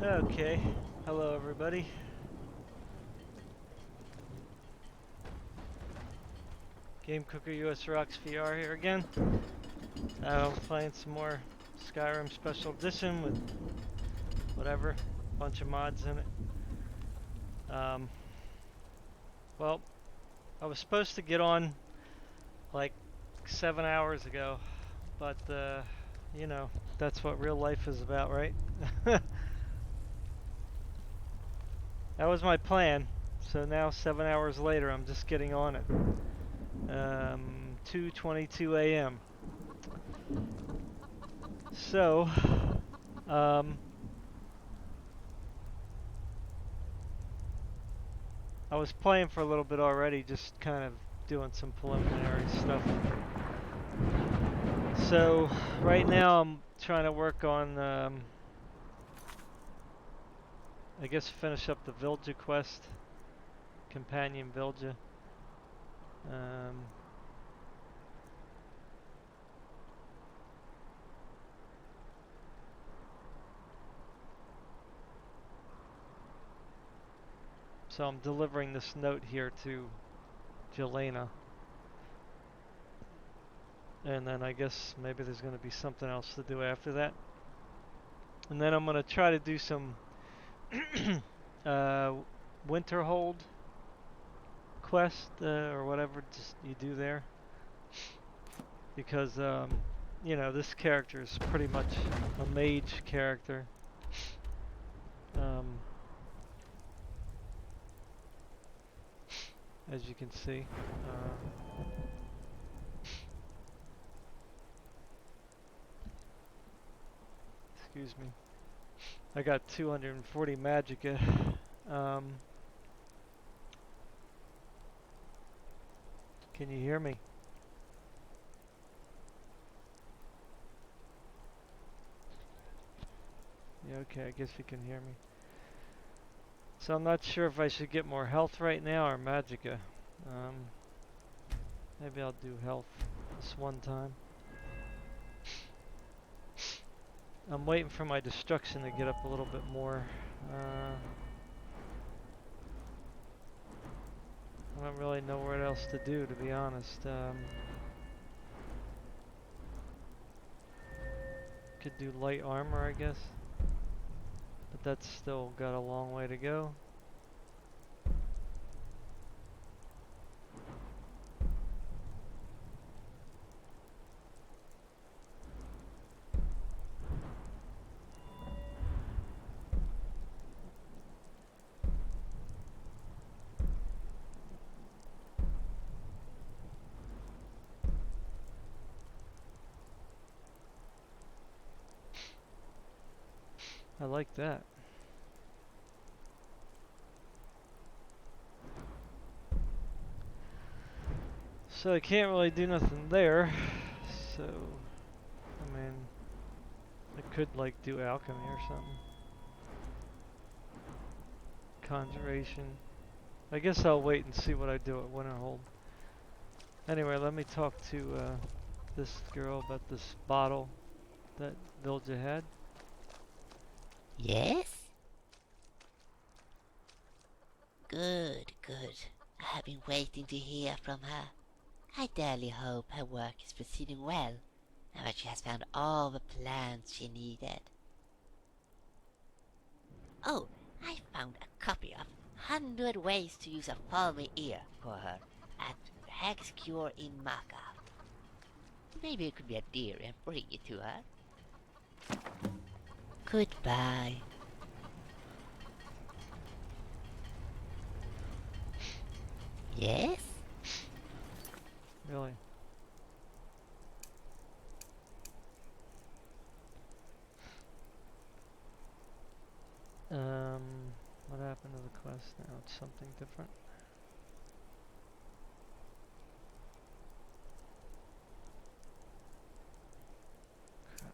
Okay, hello everybody. Game Cooker US Rocks VR here again. I'm playing some more Skyrim Special Edition with whatever, bunch of mods in it. Well, I was supposed to get on like 7 hours ago, but you know, that's what real life is about, right? That was my plan. So now 7 hours later, I'm just getting on it. 2:22 a.m. So, um, I was playing for a little bit already, just kind of doing some preliminary stuff. So, right now I'm trying to work on, I guess finish up the Vilja quest, Companion Vilja. So I'm delivering this note here to Jelena. And then I guess maybe there's going to be something else to do after that. And then I'm going to try to do some Winterhold quest or whatever just you do there. Because, you know, this character is pretty much a mage character. As you can see. Excuse me. I got 240 magicka. Can you hear me? Yeah, okay, I guess you can hear me. So I'm not sure if I should get more health right now or magicka. Maybe I'll do health this one time. I'm waiting for my destruction to get up a little bit more. I don't really know what else to do, to be honest. Could do light armor, I guess. But that's still got a long way to go. I like that. So I can't really do nothing there. So, I mean, I could like do alchemy or something. Conjuration. I guess I'll wait and see what I do at Winterhold. Anyway, let me talk to this girl about this bottle that Vilja had. Yes? Good, good. I have been waiting to hear from her. I dearly hope her work is proceeding well, and that she has found all the plants she needed. Oh, I found a copy of 100 Ways to Use a Falmy Ear for her at Hag's Cure in Markov. Maybe it could be a dear and bring it to her. Goodbye. Yes? Really? What happened to the quest now? It's something different. Crap.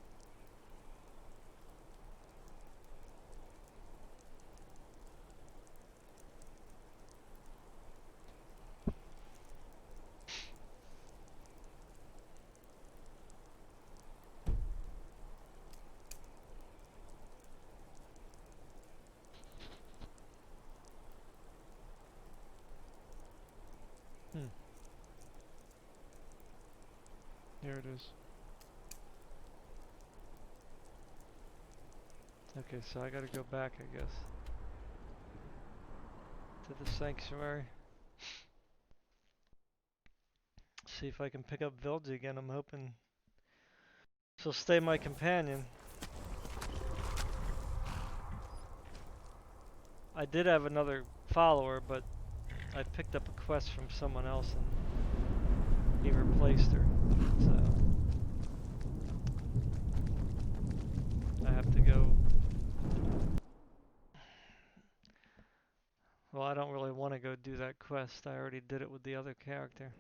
Here it is. Okay, so I gotta go back, I guess, to the sanctuary. See if I can pick up Vilja again. I'm hoping she'll stay my companion. I did have another follower, but I picked up a quest from someone else and he replaced her. So I have to go. Well, I don't really want to go do that quest. I already did it with the other character.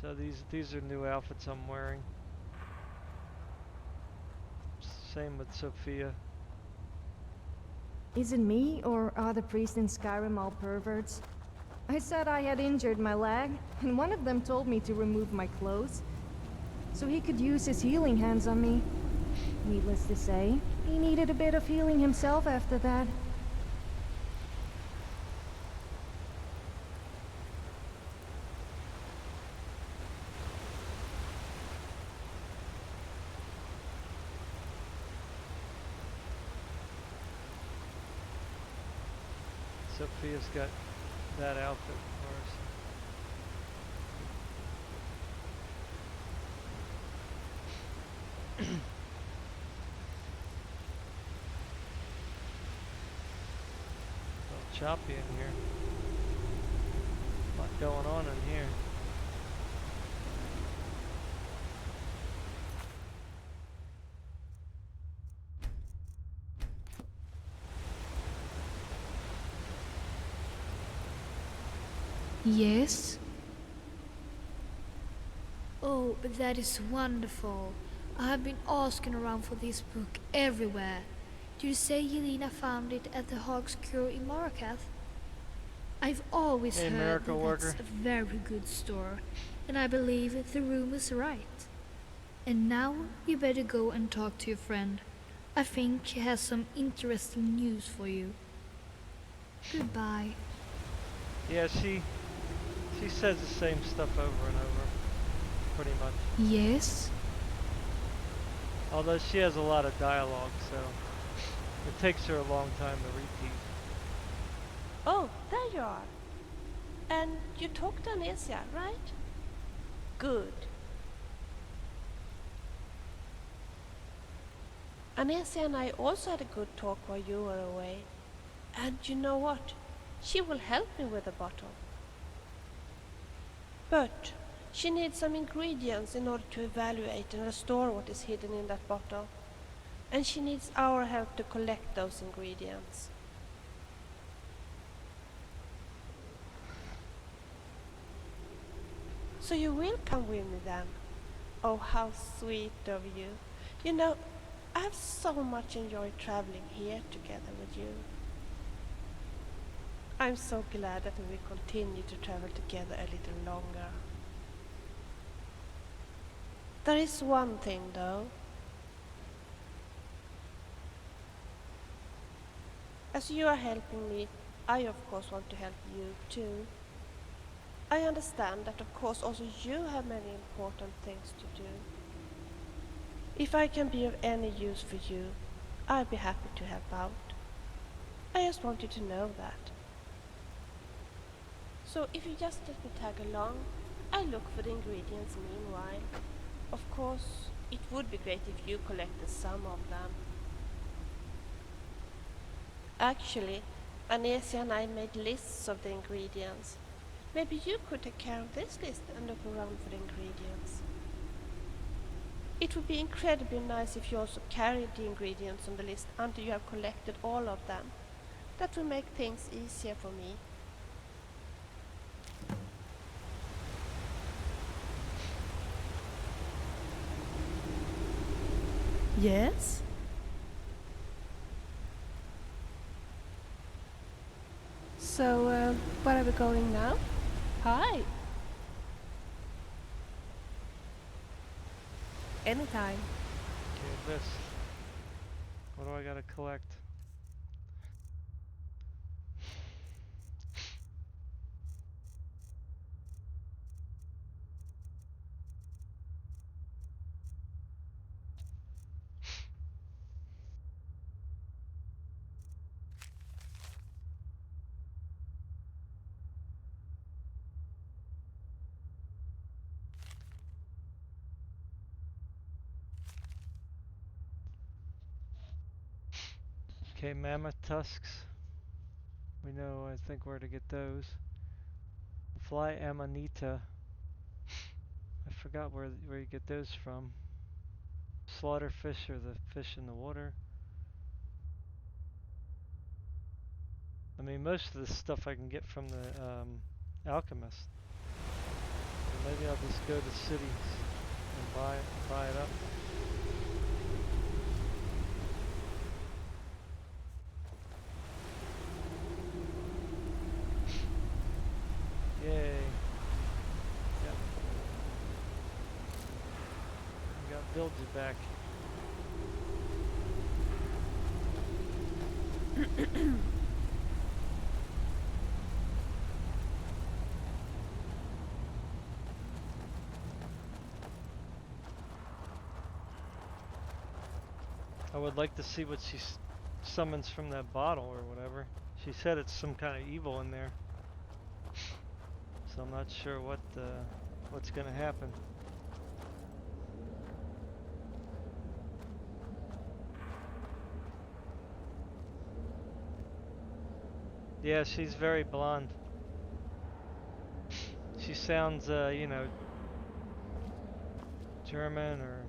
So these are new outfits I'm wearing. Same with Sophia. Is it me, or are the priests in Skyrim all perverts? I said I had injured my leg, and one of them told me to remove my clothes, so he could use his healing hands on me. Needless to say, he needed a bit of healing himself after that. Sophia's got that outfit for us. Well, choppy in here. A lot going on in here. Yes? Oh, but that is wonderful. I have been asking around for this book everywhere. Did you say Yelena found it at the Hog's Cure in Marakath? I've always Hey, heard miracle that worker. that's a very good store, and I believe the rumor's right. And now you better go and talk to your friend. I think he has some interesting news for you. Goodbye. Yeah, she says the same stuff over and over, pretty much. Yes? Although she has a lot of dialogue, so it takes her a long time to repeat. Oh, there you are. And you talked to Anesia, right? Good. Anesia and I also had a good talk while you were away. And you know what? She will help me with the bottle. But she needs some ingredients in order to evaluate and restore what is hidden in that bottle. And she needs our help to collect those ingredients. So you will come with me then? Oh, how sweet of you. You know, I've so much enjoyed traveling here together with you. I'm so glad that we will continue to travel together a little longer. There is one thing though. As you are helping me, I of course want to help you too. I understand that of course also you have many important things to do. If I can be of any use for you, I'd be happy to help out. I just want you to know that. So if you just let me tag along, I'll look for the ingredients meanwhile. Of course, it would be great if you collected some of them. Actually, Anesia and I made lists of the ingredients. Maybe you could take care of this list and look around for the ingredients. It would be incredibly nice if you also carried the ingredients on the list until you have collected all of them. That will make things easier for me. Yes? So, where are we going now? Hi! Anytime. Okay, this. What do I gotta collect? Okay, mammoth tusks. We know, I think, where to get those. Fly amanita. I forgot where you get those from. Slaughter fish or the fish in the water. I mean, most of this stuff I can get from the alchemist. So maybe I'll just go to cities and buy it up. Yay. Yep. We got Vilja back. I would like to see what she summons from that bottle or whatever. She said it's some kind of evil in there. So I'm not sure what's gonna happen. Yeah, she's very blonde. She sounds, you know, German or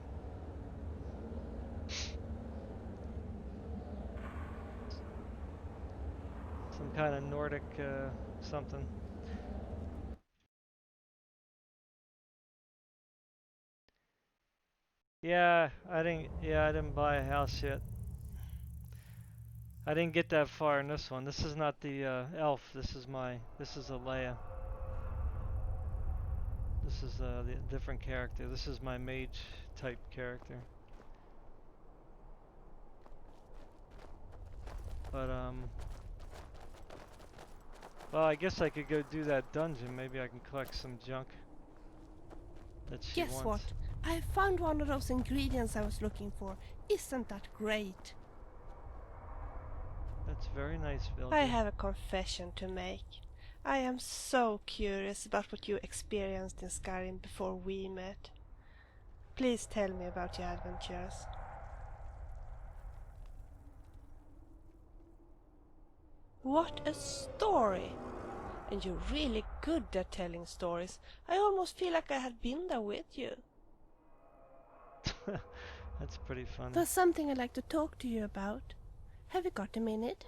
some kind of Nordic something. Yeah, I didn't buy a house yet. I didn't get that far in this one. This is not the elf. This is a Leia. This is the different character. This is my mage type character. But well, I guess I could go do that dungeon. Maybe I can collect some junk that she Guess wants. what? I found one of those ingredients I was looking for. Isn't that great? That's very nice, Vilja. I have a confession to make. I am so curious about what you experienced in Skyrim before we met. Please tell me about your adventures. What a story! And you're really good at telling stories. I almost feel like I had been there with you. That's pretty funny. There's something I'd like to talk to you about. Have you got a minute?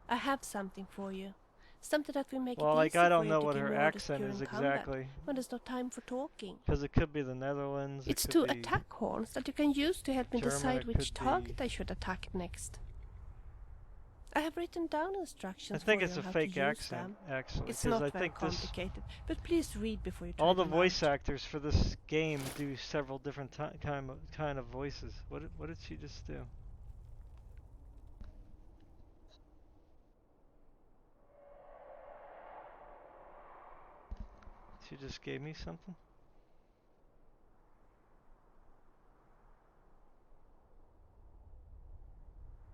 I have something for you. Something that will make Well, it like, easy I for don't you know to what give her me orders accent during is combat, exactly. when there's no time for talking. Because it could be the Netherlands. It's it two could be attack horns that you can use to help me German, decide it which could target be- I should attack next. I have written down instructions I think for it's you a on how fake to use accent, them. actually. It's 'cause not I very think this, complicated, but please read before you try all the them voice out. actors for this game do several different kind of voices. What did she just do? She just gave me something?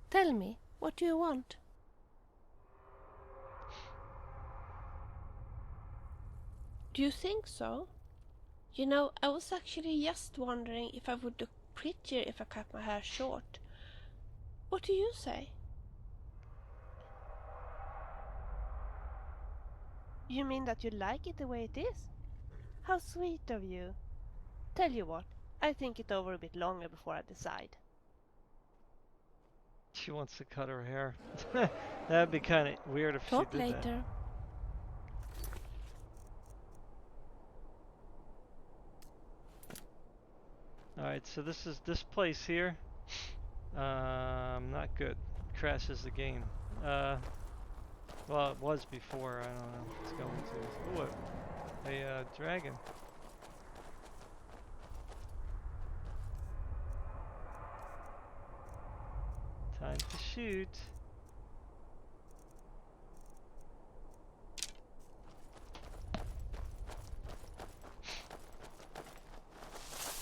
Tell me, what do you want? Do you think so? You know, I was actually just wondering if I would look prettier if I cut my hair short. What do you say? You mean that you like it the way it is? How sweet of you. Tell you what, I think it over a bit longer before I decide. She wants to cut her hair. That'd be kind of weird if Talk she did later. that. Alright, so this place here. Not good. Crashes the game. Well, it was before. I don't know if it's going to. Ooh, a dragon. Time to shoot.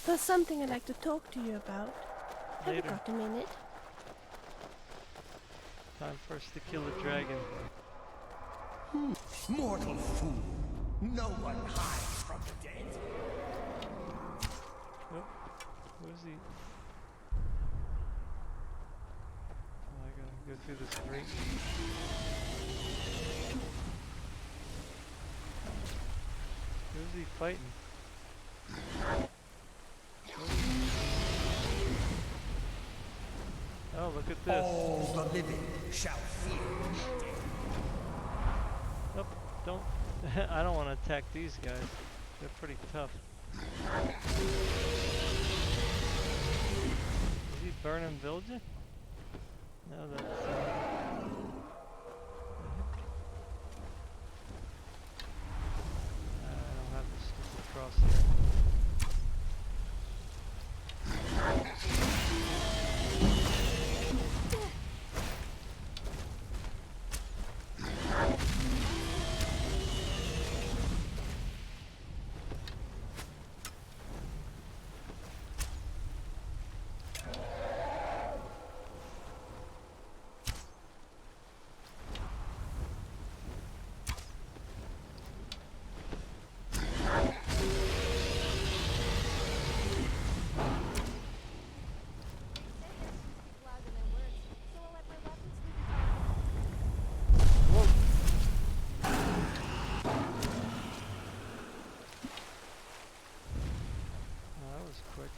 There's something I'd like to talk to you about. Have you Later. got a minute? Time for us to kill the dragon. Mortal fool! No one hides from the dead. Oh, where's he? Oh, I gotta go through this grate. Who's he fighting? Oh, look at this. All the living shall fear the dead. Oh, don't. I don't want to attack these guys. They're pretty tough. Is he burning Vilja? No, that's. I don't have the stupid cross here. Quick.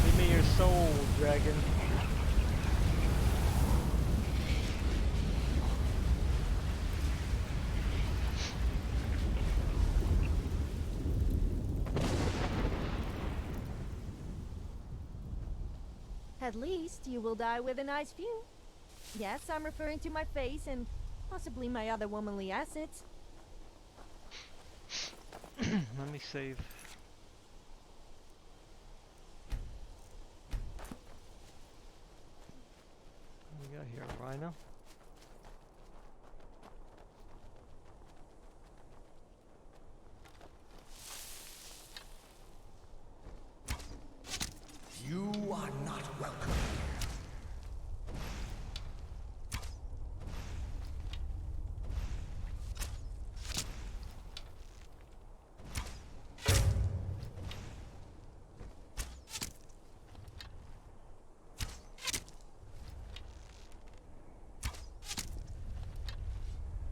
Give me your soul, dragon. At least you will die with a nice view. Yes, I'm referring to my face and possibly my other womanly assets. Let me save. What do we got here? A rhino? You are not welcome.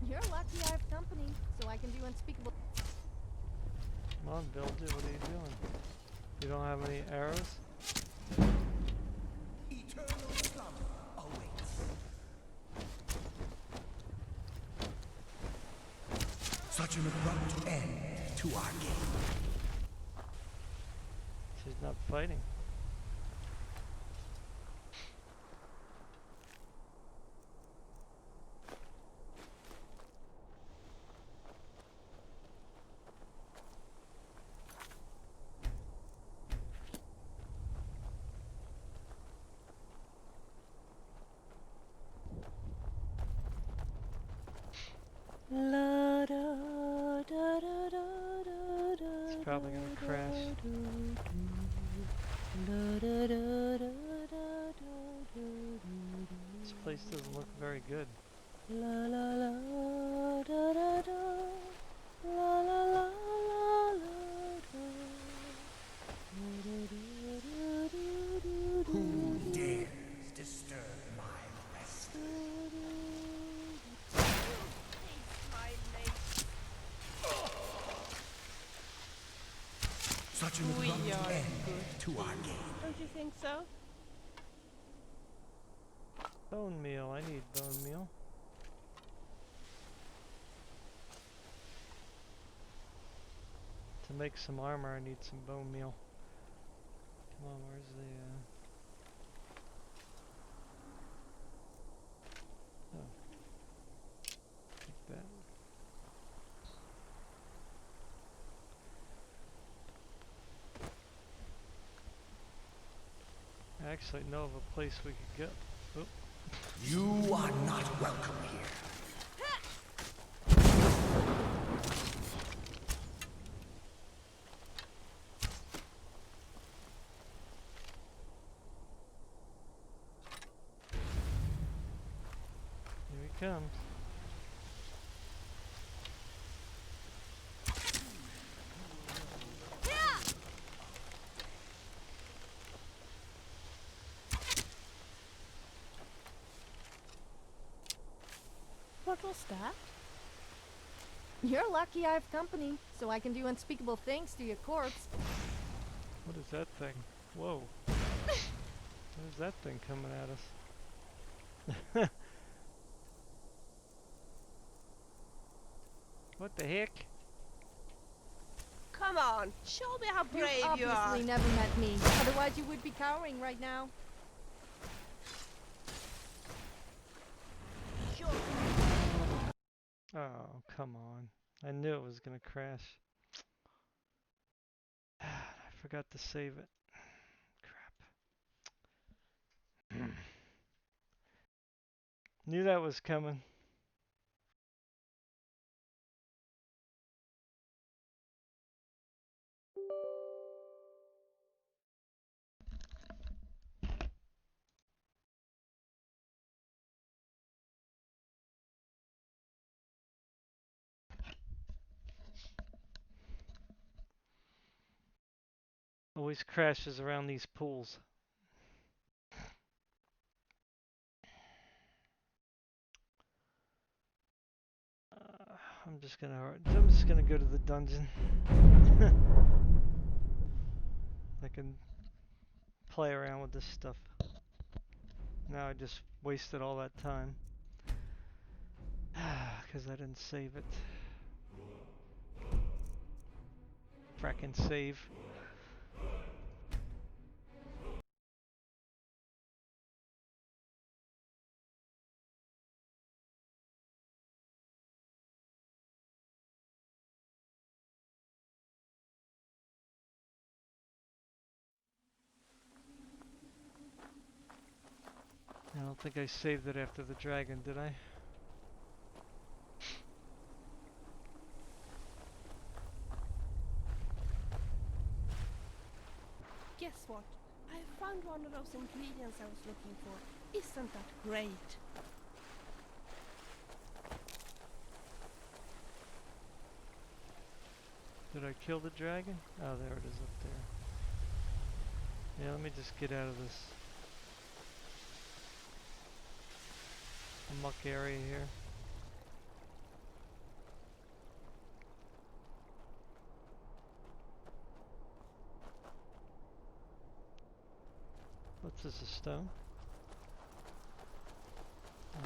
You're lucky I have company, so I can do unspeakable. Come on, Vilja, what are you doing? You don't have any arrows? Eternal slumber awaits. Such an abrupt end to our game. She's not fighting. It's probably gonna crash. This place doesn't look very good. Who dares disturb my rest? Such an abrupt end to our game. Don't you think so? Bone meal, I need bone meal. To make some armor, I need some bone meal. Come on, where's the, oh. Take that. actually know of a place we could go. Oop. You are not welcome here. Here he comes. What was that? You're lucky I have company, so I can do unspeakable things to your corpse. What is that thing? Whoa. What is that thing coming at us? What the heck? Come on, show me how You brave you are. obviously never met me, otherwise you would be cowering right now. Sure. Oh, come on. I knew it was gonna crash. I forgot to save it. Crap. Knew that was coming. Always crashes around these pools. I'm just gonna go to the dungeon. I can play around with this stuff. Now I just wasted all that time. Because I didn't save it. Frackin' save. I don't think I saved it after the dragon, did I? Guess what? I found one of those ingredients I was looking for. Isn't that great? Did I kill the dragon? Oh, there it is up there. Yeah, let me just get out of this muck area here. What's this, a stone? Ah.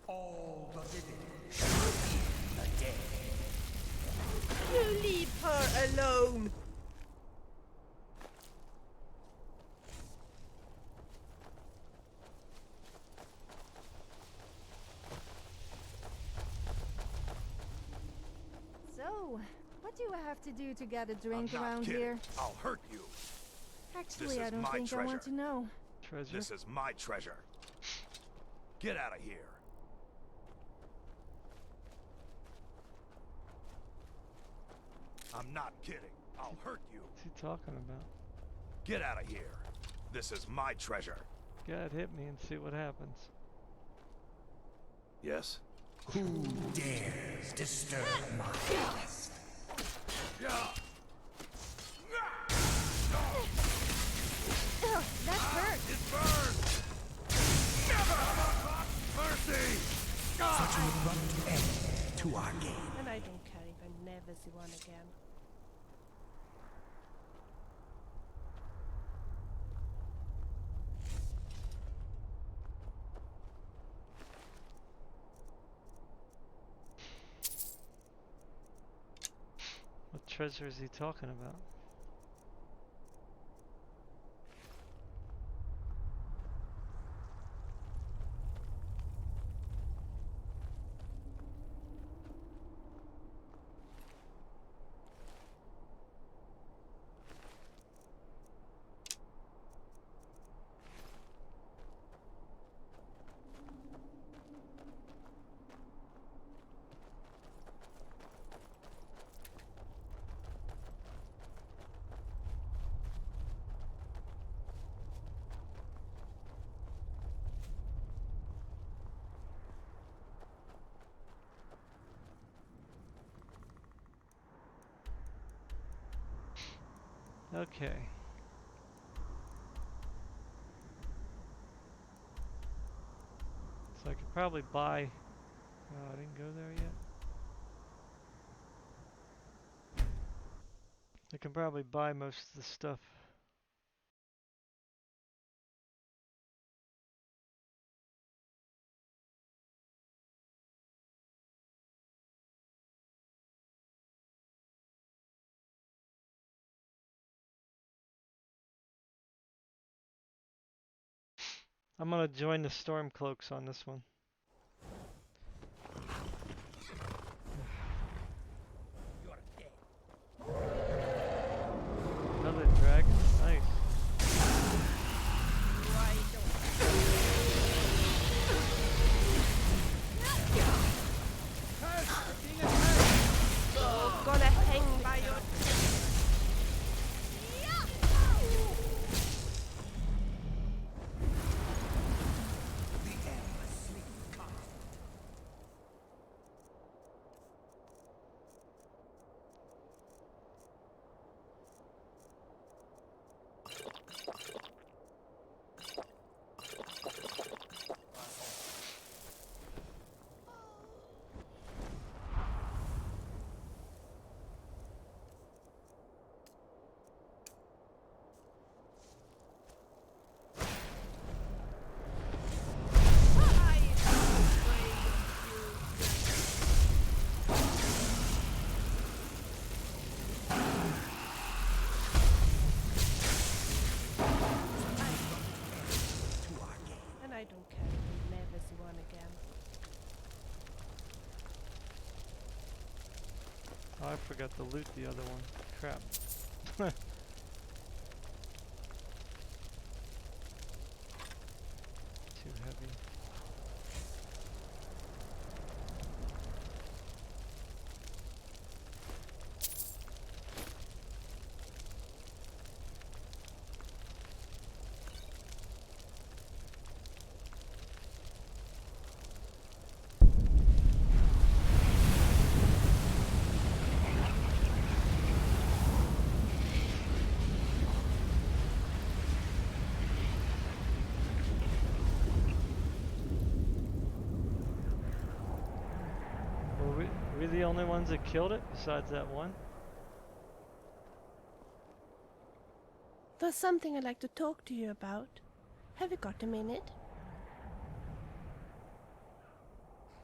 All the living shall eat the dead. You leave her alone! So, what do I have to do to get a drink I'm not around kidding. here? I'll hurt you. Actually, This I is don't my think I want treasure. to know. Treasure? This is my treasure. Get out of here. I'm not kidding. I'll hurt you. What's he talking about? Get out of here. This is my treasure. God, hit me and see what happens. Yes? Who dares disturb my rest? Yeah. Ugh, that hurt! It burns! Never! Mercy! Such an abrupt end to our game. And I don't care if I never see one again. What treasure is he talking about? Okay. So I could probably buy... Oh, I didn't go there yet. I can probably buy most of the stuff. I'm gonna join the Stormcloaks on this one. You're dead. Another dragon? Nice. You're gonna hang by your... The endless sleep comes. And I don't care if we'll never see one again. Oh, I forgot to loot the other one. Crap. Too heavy. Were we the only ones that killed it, besides that one? There's something I'd like to talk to you about. Have you got a minute?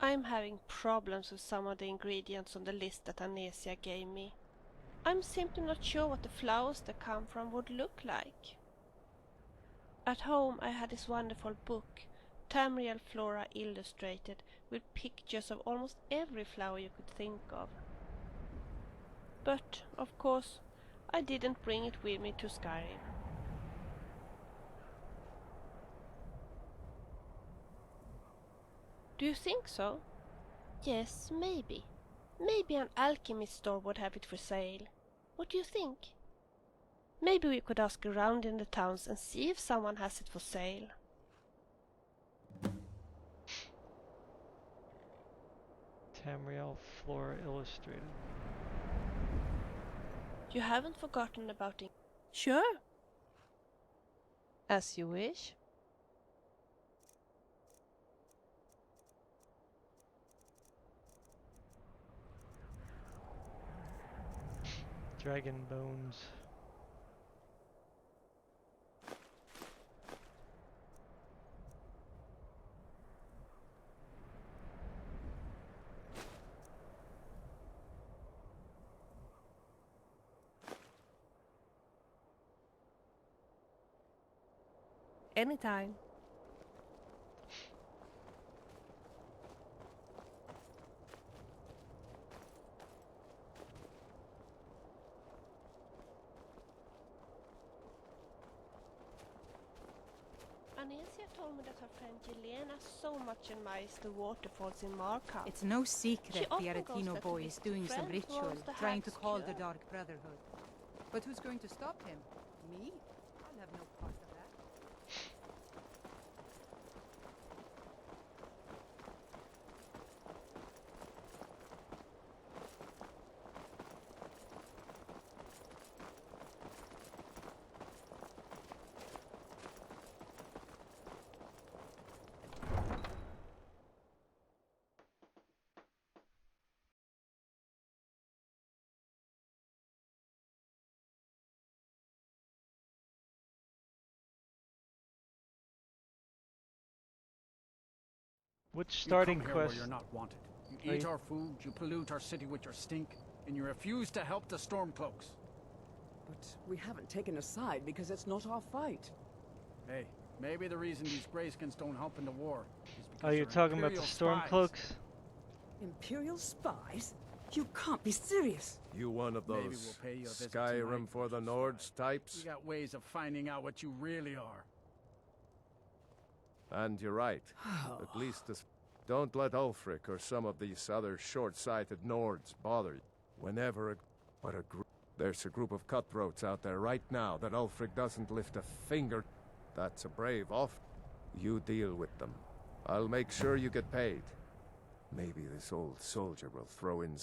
I'm having problems with some of the ingredients on the list that Anesia gave me. I'm simply not sure what the flowers that come from would look like. At home I had this wonderful book, Tamriel Flora Illustrated, with pictures of almost every flower you could think of. But, of course, I didn't bring it with me to Skyrim. Do you think so? Yes, maybe. Maybe an alchemist store would have it for sale. What do you think? Maybe we could ask around in the towns and see if someone has it for sale. Tamriel Flora Illustrated. You haven't forgotten about it? Sure. As you wish. Dragon bones. Anytime. Anesia told me that her friend Jelena so much admires the waterfalls in Markov. It's no She secret the often goes Aretino there to boy is visit a doing some friend who ritual, owns the trying to Hag's call the Cure. Dark Brotherhood. But who's going to stop him? Me? I'll have no part of that. Which You starting come here where quest? you're not wanted. You Are eat you- our food, you pollute our city with your stink, and you refuse to help the Stormcloaks. But we haven't taken a side because it's not our fight. Hey, maybe the reason these Greyskins don't help in the war is because Are you they're talking about the Imperial spies. Stormcloaks? Imperial spies? You can't be serious. You one of Maybe those we'll pay you a visit Skyrim tonight, for the Winter Nords Spy. types? We got ways of finding out what you really are. And you're right. At least this... Don't let Ulfric or some of these other short-sighted Nords bother you. Whenever there's a group of cutthroats out there right now that Ulfric doesn't lift a finger. That's a brave off. You deal with them. I'll make sure you get paid. Maybe this old soldier will throw in...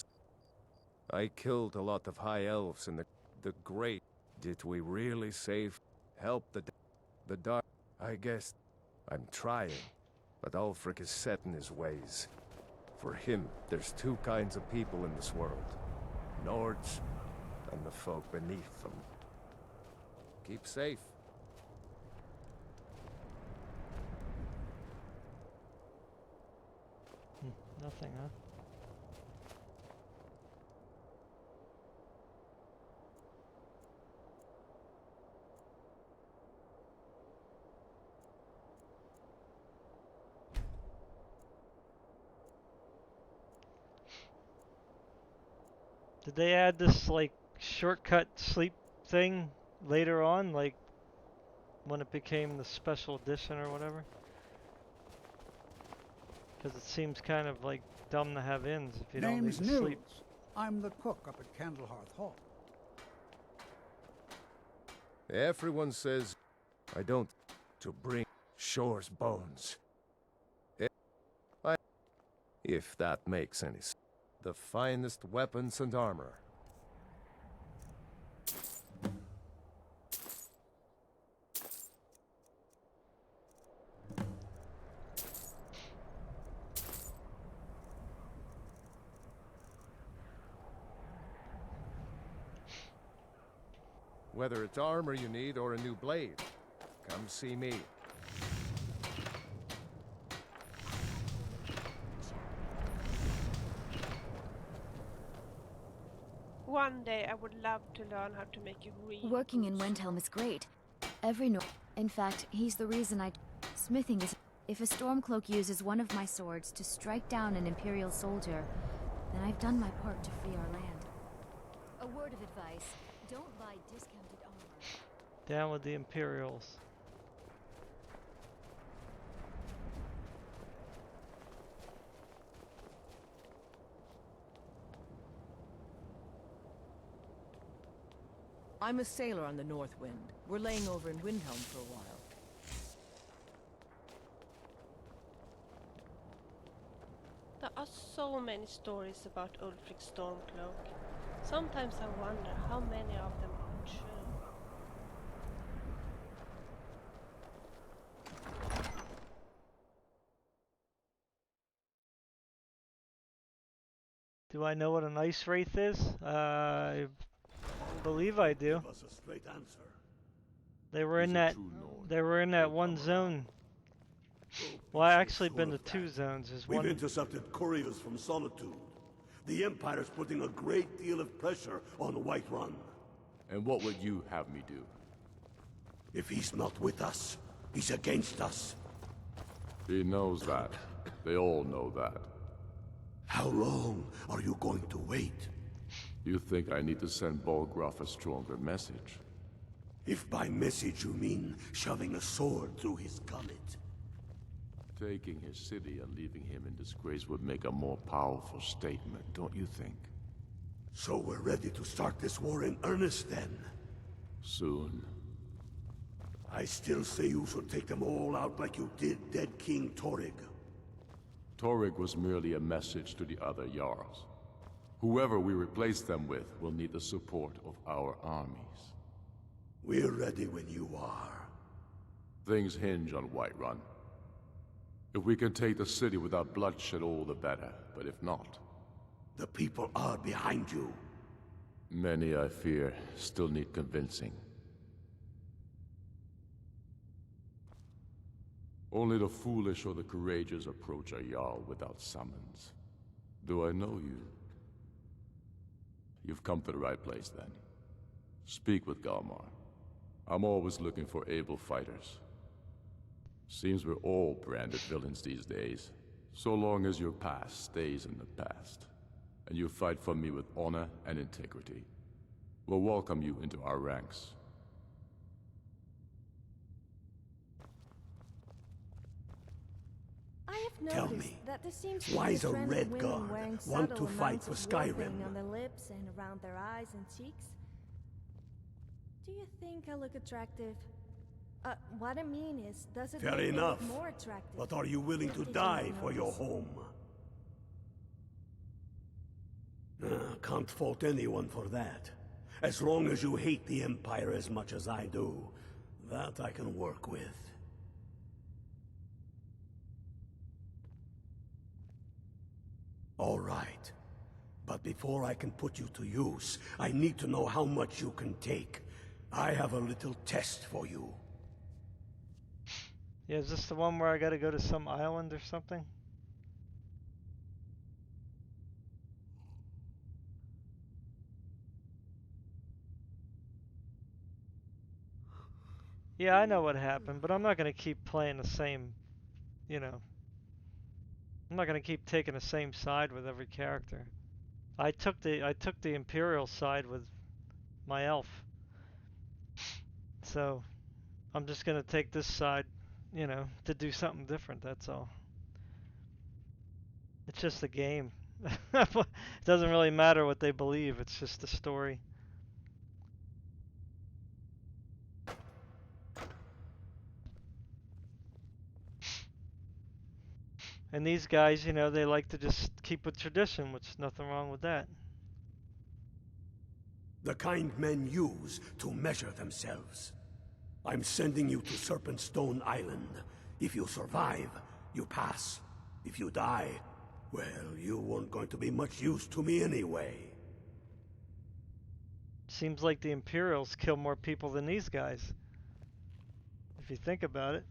I killed a lot of high elves in the Great. Did we really save... help the Dark? I guess... I'm trying. But Ulfric is set in his ways. For him, there's two kinds of people in this world. Nords, and the folk beneath them. Keep safe. Nothing, huh? Did they add this, like, shortcut sleep thing later on, like, when it became the special edition or whatever? Because it seems kind of, like, dumb to have inns if you don't need Name's to Nils. sleep. I'm the cook up at Candlehearth Hall. Everyone says I don't to bring Shore's bones. If that makes any sense. The finest weapons and armor. Whether it's armor you need or a new blade, come see me. One day I would love to learn how to make a real Working in good Windhelm is great. Every In fact, he's the reason Smithing is... If a Stormcloak uses one of my swords to strike down an Imperial soldier, then I've done my part to free our land. A word of advice. Don't buy discounted armor. Down with the Imperials. I'm a sailor on the North Wind. We're laying over in Windhelm for a while. There are so many stories about Ulfric Stormcloak. Sometimes I wonder how many of them are true. Do I know what an ice wraith is? I believe I do. Give us a straight answer. They were in He's a that. true Nord. They were in that He'll one come zone. around. Well, I Be so actually been to sure of 2 that. zones. There's We've one. intercepted couriers from Solitude. The Empire's putting a great deal of pressure on Whiterun. And what would you have me do? If he's not with us, He's against us. He knows that. They all know that. How long are you going to wait? You think I need to send Bolgraf a stronger message? If by message you mean shoving a sword through his gullet. Taking his city and leaving him in disgrace would make a more powerful statement, don't you think? So we're ready to start this war in earnest then? Soon. I still say you should take them all out like you did dead King Torrig. Torrig was merely a message to the other Jarls. Whoever we replace them with will need the support of our armies. We're ready when you are. Things hinge on Whiterun. If we can take the city without bloodshed, all the better. But if not... The people are behind you. Many, I fear, still need convincing. Only the foolish or the courageous approach a Jarl without summons. Do I know you? You've come to the right place, then. Speak with Galmar. I'm always looking for able fighters. Seems we're all branded villains these days. So long as your past stays in the past, and you fight for me with honor and integrity, we'll welcome you into our ranks. I have Tell noticed me, that there seems to why be is a a trend of red women guard wearing want subtle to fight amounts for of warping Skyrim? on their lips and around their eyes and cheeks? Do you think I look attractive? What I mean is, does it Fair make me enough. look more attractive? But are you willing to Did you die not for your notice? home? Can't fault anyone for that. As long as you hate the Empire as much as I do, that I can work with. All right. But before I can put you to use, I need to know how much you can take. I have a little test for you. Yeah, is this the one where I gotta go to some island or something? Yeah, I know what happened, but I'm not gonna keep playing the same, you know. I'm not gonna keep taking the same side with every character. I took the Imperial side with my elf. So I'm just gonna take this side, you know, to do something different, that's all. It's just a game. It doesn't really matter what they believe, it's just a story. And these guys, you know, they like to just keep with tradition, which is nothing wrong with that. The kind men use to measure themselves. I'm sending you to Serpentstone Island. If you survive, you pass. If you die, well, you weren't going to be much use to me anyway. Seems like the Imperials kill more people than these guys, if you think about it.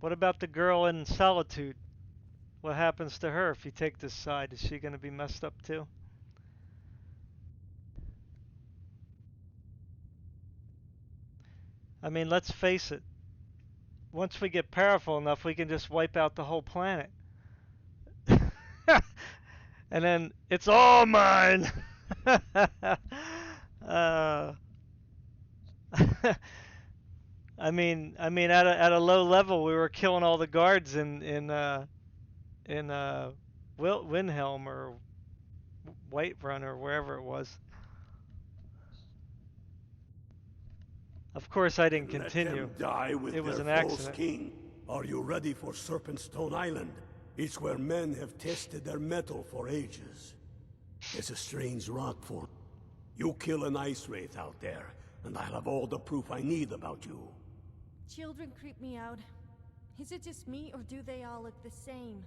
What about the girl in Solitude? What happens to her if you take this side? Is she going to be messed up too? I mean, let's face it. Once we get powerful enough, we can just wipe out the whole planet. And then it's all mine. uh, at a low level, we were killing all the guards in Windhelm or Whiterun or wherever it was. Of course, I didn't continue. Let them die with It was their an false accident. king. Are you ready for Serpentstone Island? It's where men have tested their metal for ages. It's a strange rock form. You kill an ice wraith out there, and I'll have all the proof I need about you. Children creep me out. Is it just me, or do they all look the same?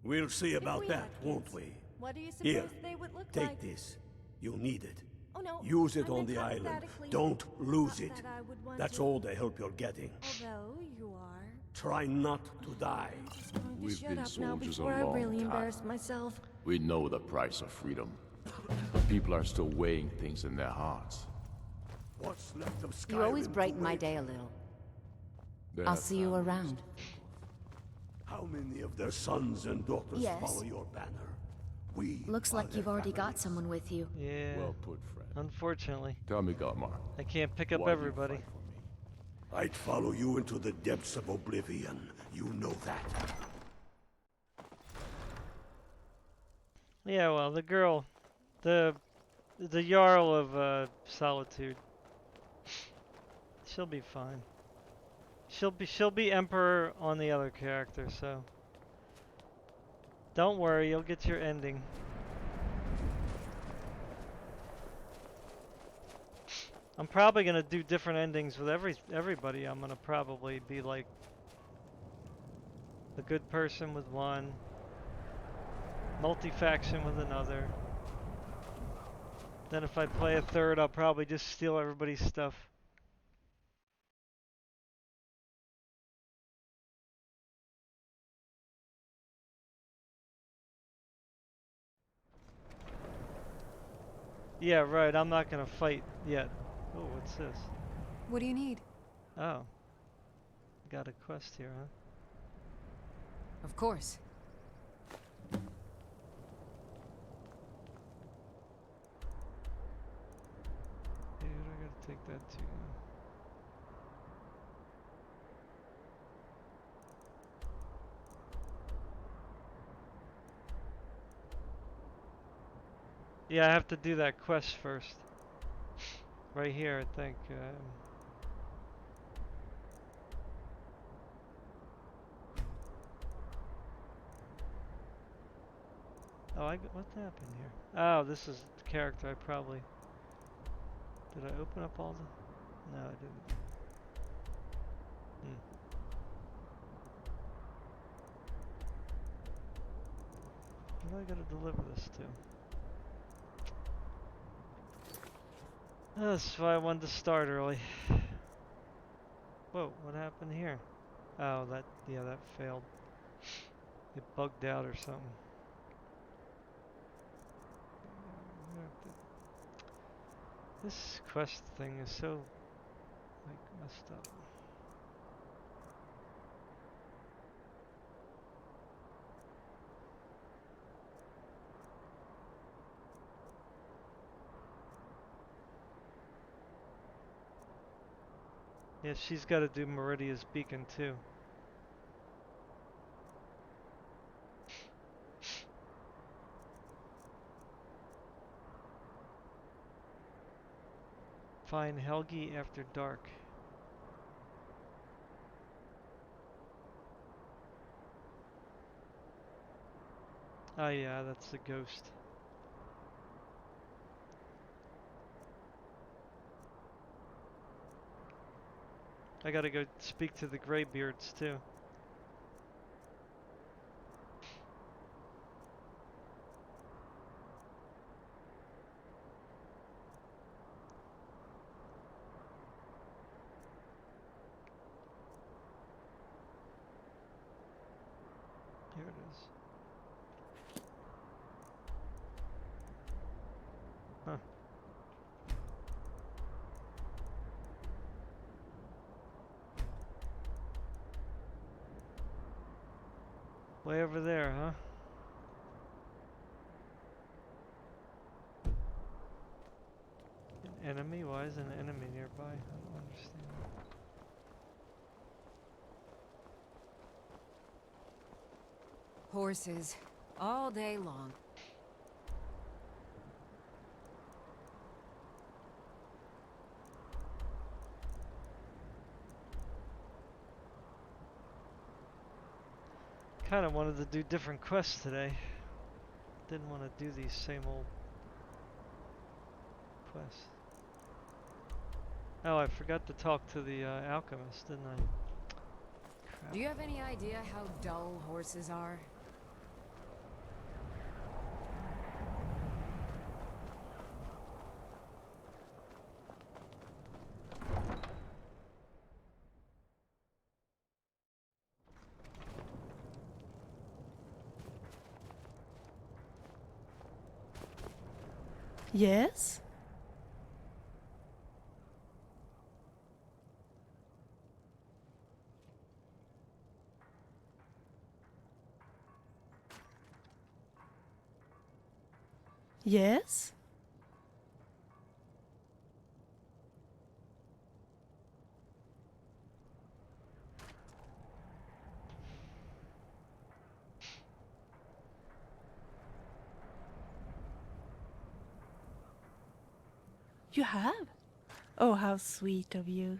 We'll see about we that, had won't kids, we? What do you suppose Here, they would look take like? this. You'll need it. Oh no, Use it I on meant the island. hypothetically. Don't lose Not it. that I would want That's to. all the help you're getting. Although you are Try not to die. We've been up now before I really embarrassed myself. We know the price of freedom. People are still weighing things in their hearts. What's left of Skyrim? You always brighten my day a little. I'll see you around. How many of their sons and daughters follow your banner? Looks like you've already got someone with you. Yeah. Well put, friend. Unfortunately. Tell me, Godmar. I can't pick up why do you everybody. fight for me? I'd follow you into the depths of oblivion. You know that. Yeah, well, the girl, the Jarl of Solitude. She'll be fine. She'll be Emperor on the other character, so don't worry, you'll get your ending. I'm probably gonna do different endings with everybody. I'm gonna probably be like a good person with one, multi-faction with another. Then if I play a third, I'll probably just steal everybody's stuff. Yeah, right, I'm not gonna fight yet. Oh, what's this? What do you need? Oh. Got a quest here, huh? Of course. Dude, I gotta take that too. Yeah, I have to do that quest first. Right here, I think. Oh, what happened here? Oh, this is the character I probably... Did I open up all the... No, I didn't. Who do I gotta deliver this to? That's why I wanted to start early. Whoa, what happened here? Oh, that failed. It bugged out or something. This quest thing is so, like, messed up. Yeah, she's got to do Meridia's Beacon too. Find Helgi after dark. Oh yeah, that's the ghost. I gotta go speak to the Greybeards too. Here it is. Huh. Way over there, huh? An enemy? Why is an enemy nearby? I don't understand. Horses. All day long. Kind of wanted to do different quests today. Didn't want to do these same old quests. Oh, I forgot to talk to the alchemist, didn't I? Crap. Do you have any idea how dull horses are? Yes? Yes? You have? Oh, how sweet of you.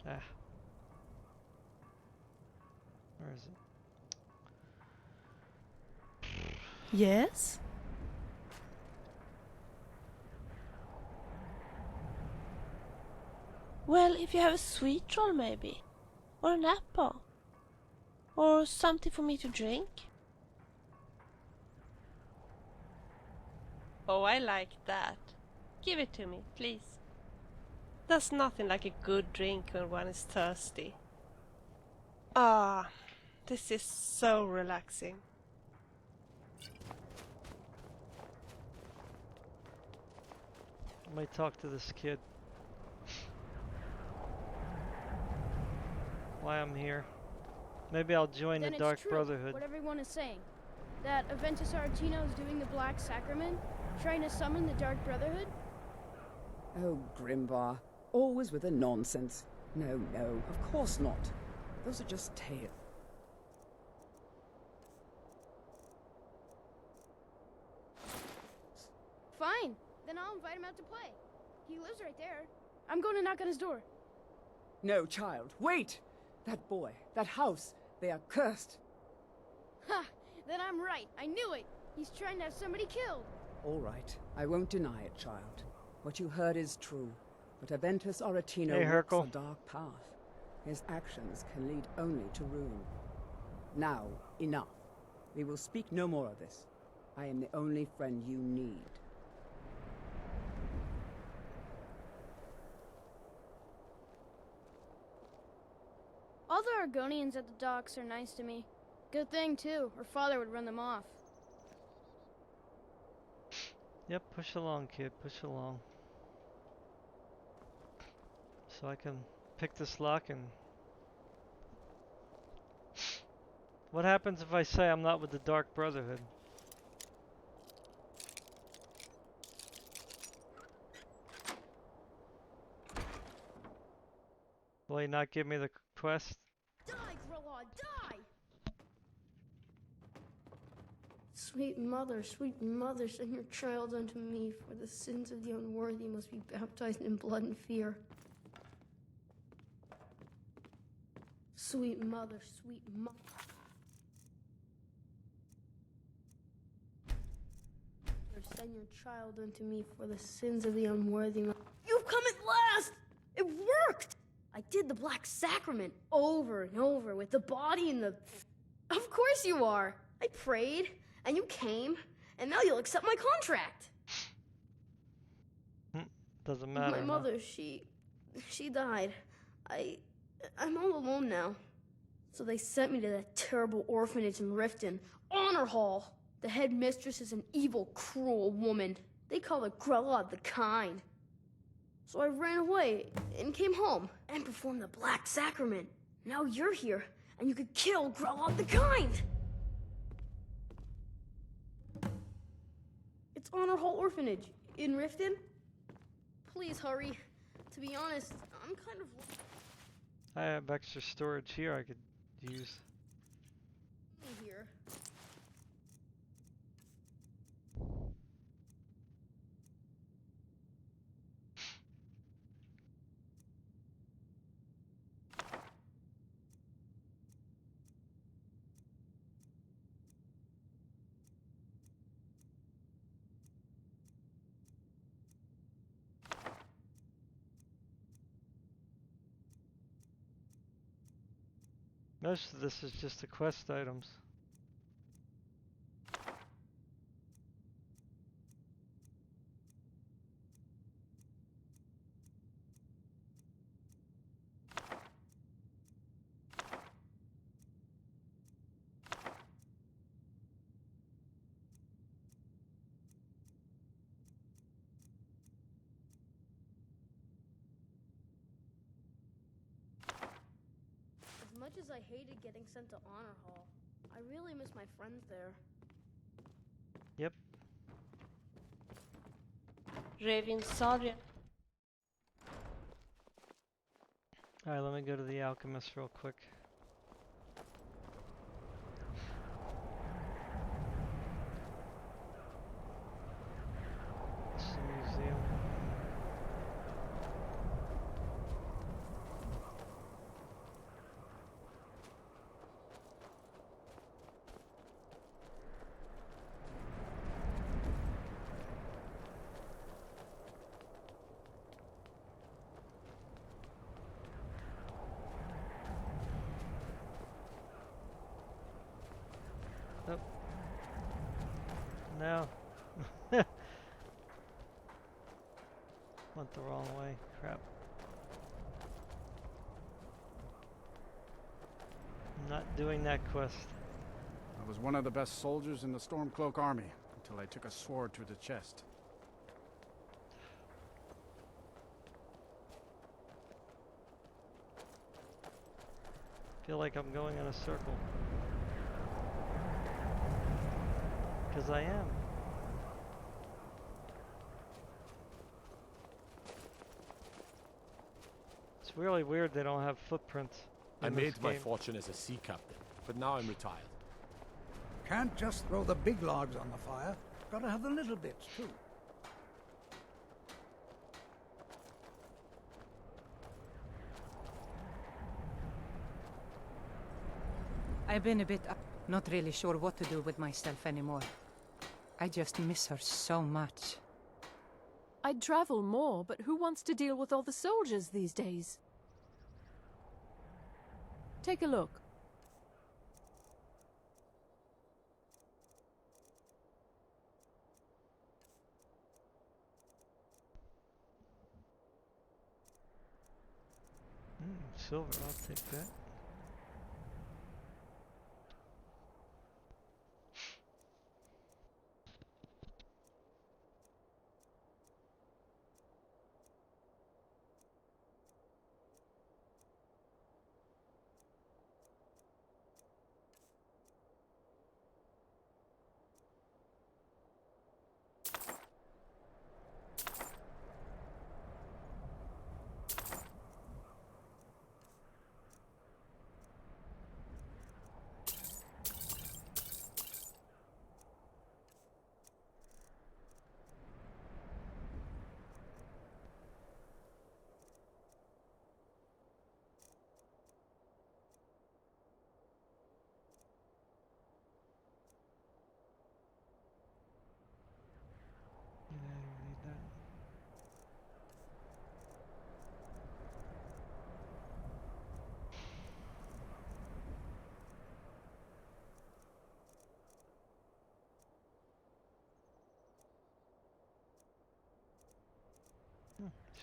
Ah. Where is it? Yes? Well, if you have a sweet roll maybe. Or an apple. Or something for me to drink. Oh, I like that. Give it to me, please. There's nothing like a good drink when one is thirsty. Ah, this is so relaxing. I might talk to this kid. Why I'm here. Maybe I'll join Then the it's Dark true, Brotherhood. what everyone is saying. That Aventus Aretino is doing the Black Sacrament, trying to summon the Dark Brotherhood? Oh, Grimbar. Always with the nonsense. No, no, of course not. Those are just tales. Fine, then I'll invite him out to play. He lives right there. I'm going to knock on his door. No, child, wait! That boy, that house, they are cursed. Ha! Then I'm right. I knew it. He's trying to have somebody killed. All right, I won't deny it, child. What you heard is true. But Aventus Aretino Hey, walks Hercule. a dark path. His actions can lead only to ruin. Now, enough. We will speak no more of this. I am the only friend you need. All the Argonians at the docks are nice to me. Good thing, too, or father would run them off. Yep, push along, kid, push along. So I can pick this lock and... What happens if I say I'm not with the Dark Brotherhood? Will he not give me the quest? Die, Grilla, die! Sweet mother, send your child unto me, for the sins of the unworthy must be baptized in blood and fear. Sweet mother, send your child unto me, for the sins of the unworthy You've come at last! It worked! I did the Black Sacrament over and over with the body and the... Of course you are! I prayed, and you came, and now you'll accept my contract! Doesn't matter. My mother, she died. I'm all alone now. So they sent me to that terrible orphanage in Riften, Honor Hall. The headmistress is an evil, cruel woman. They call her Grella the Kind. So I ran away and came home and performed the Black Sacrament. Now you're here, and you could kill Grella the Kind! It's Honor Hall Orphanage in Riften. Please hurry. To be honest, I'm kind of... I have extra storage here I could use. here. Most of this is just the quest items. As much as I hated getting sent to Honor Hall, I really miss my friends there. Yep. Revin Saurian. Alright, let me go to the alchemist real quick. This is a museum. Oh. No. Went the wrong way. Crap. I'm not doing that quest. I was one of the best soldiers in the Stormcloak army until I took a sword to the chest. Feel like I'm going in a circle. Because I am. It's really weird they don't have footprints. I in made this my game. fortune as a sea captain, but now I'm retired. Can't just throw the big logs on the fire. Gotta have the little bits, too. I've been a bit not really sure what to do with myself anymore. I just miss her so much. I'd travel more, but who wants to deal with all the soldiers these days? Take a look. Silver, I'll take that.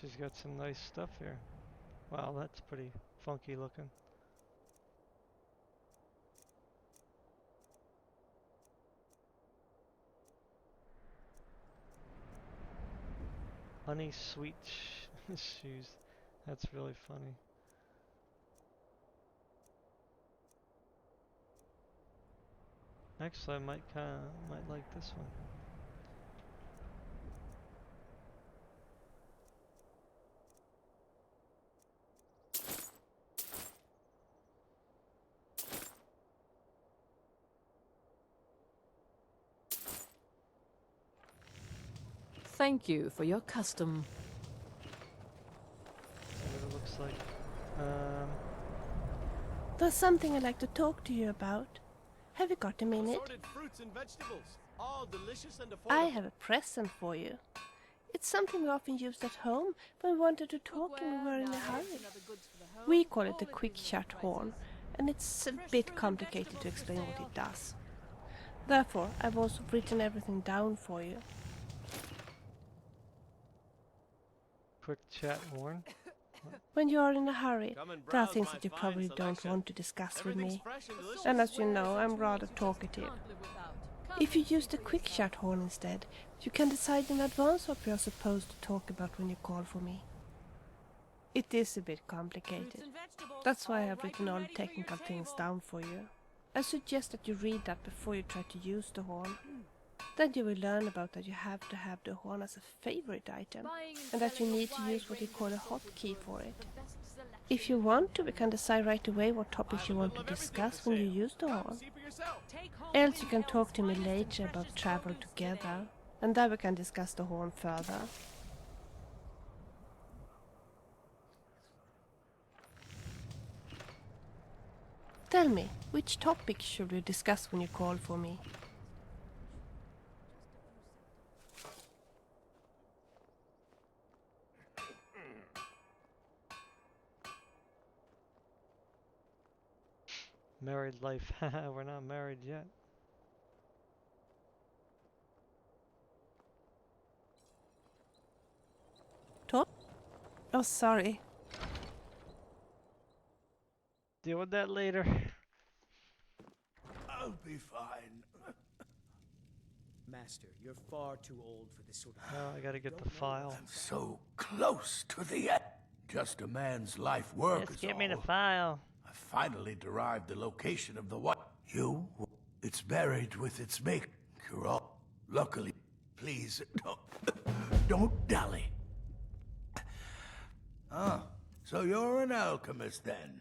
She's got some nice stuff here. Wow, that's pretty funky looking. Honey sweet shoes. That's really funny. Actually, I might like this one. Thank you for your custom. See what it looks like. There's something I'd like to talk to you about. Have you got a minute? Assorted fruits and vegetables, all delicious and affordable. I have a present for you. It's something we often used at home when we wanted to talk and we were in a hurry. We call it the quick chat horn, and it's a bit complicated to explain what it does. Therefore, I've also written everything down for you. Quick chat horn. When you are in a hurry, there are things that you probably don't want to discuss with me. And as you know, I'm rather talkative. If you use the quick chat horn instead, you can decide in advance what we are supposed to talk about when you call for me. It is a bit complicated. That's why I have written all the technical things down for you. I suggest that you read that before you try to use the horn. Then you will learn about that you have to have the horn as a favorite item, and that you need to use what you call a hotkey for it. If you want to, we can decide right away what topics you want to discuss when you use the horn. Else you can talk to me later about travel together, and then we can discuss the horn further. Tell me, which topic should we discuss when you call for me? Married life. We're not married yet. Talk? Oh, sorry. Deal with that later. I'll be fine. Master, you're far too old for this sort of thing. Oh, I gotta get the file. I'm so close to the end. Just a man's life work Just is give me the all. file. I finally derived the location of the what? You? It's buried with its mate. You're all luckily. Please, don't dally. Ah, so you're an alchemist then?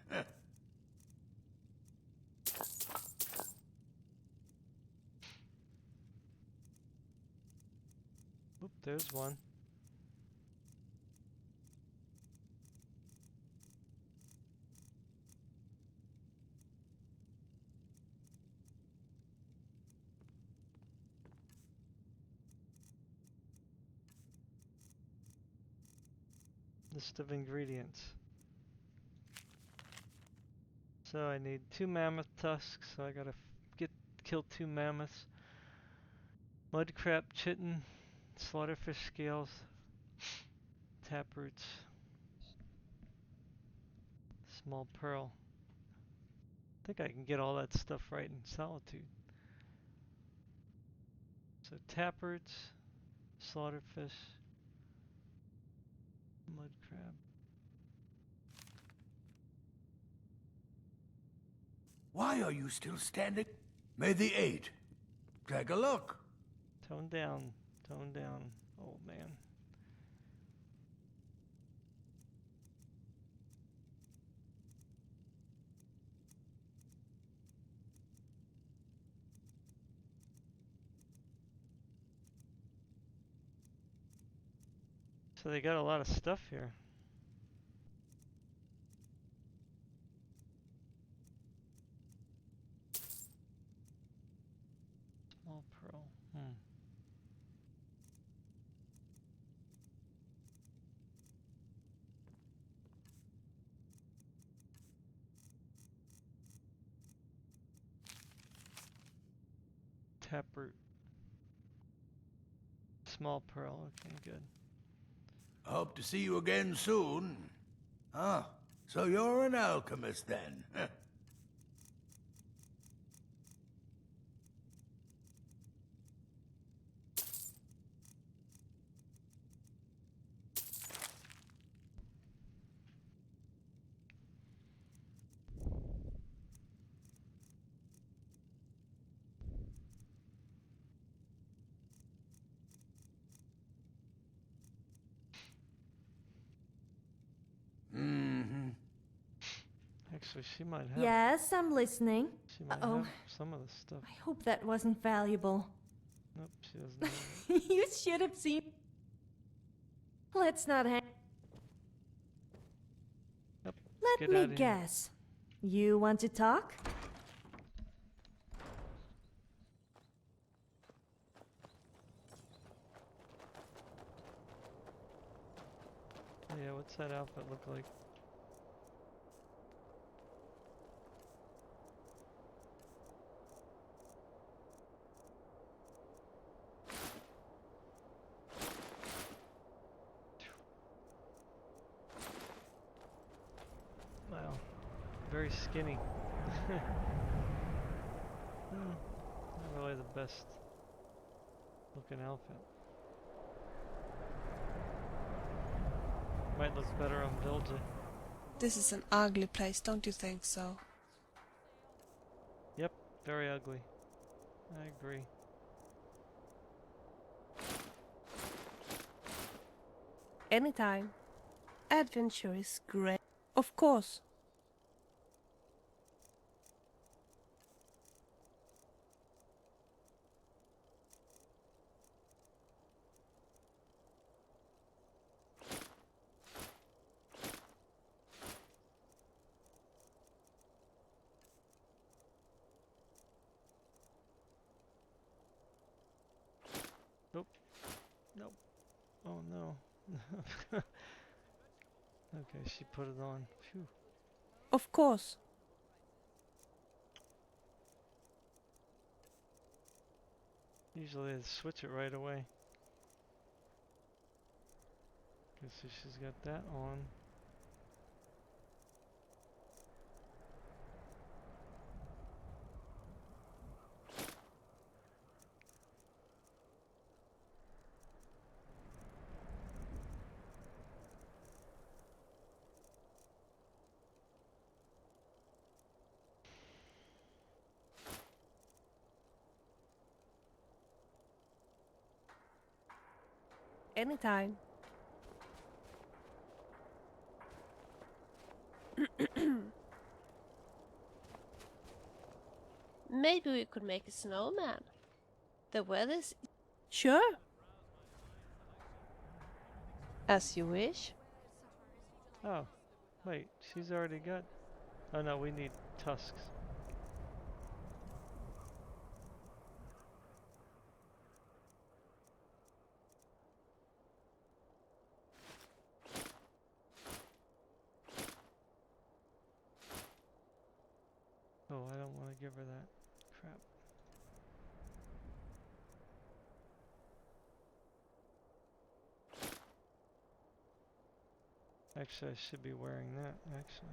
Oop, there's one. List of ingredients. So I need 2 mammoth tusks, so I gotta kill 2 mammoths. Mud crab chitin, slaughterfish scales, taproots, small pearl. I think I can get all that stuff right in Solitude. So taproots, slaughterfish, mud crab. Why are you still standing? May the 8. Take a look. Tone down, tone down, old man. So they got a lot of stuff here. Small pearl. Taproot. Small pearl. Okay, good. Hope to see you again soon. Ah, so you're an alchemist then? Actually, she might have. Yes, I'm listening. She might have some of the stuff. I hope that wasn't valuable. Nope, she doesn't have it. You should have seen. Let's not hang. Yep, Let me guess. You want to talk? Yeah, what's that outfit look like? very skinny. Not really the best looking outfit. Might look better on Vilja. This is an ugly place, don't you think so? Yep, very ugly. I agree. Anytime. Adventure is great. Of course. Nope. Nope. Oh no. Okay, she put it on. Phew. Of course. Usually they switch it right away. Okay, so she's got that on. Anytime. Maybe we could make a snowman. The weather's... Sure. As you wish. Oh, wait, she's already got... Oh no, we need tusks. Oh, I don't want to give her that. Crap. Actually, I should be wearing that, actually.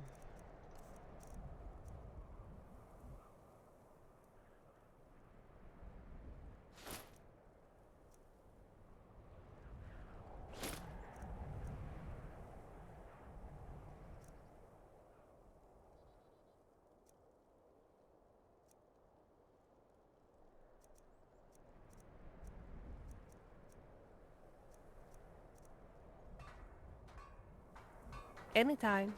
Anytime.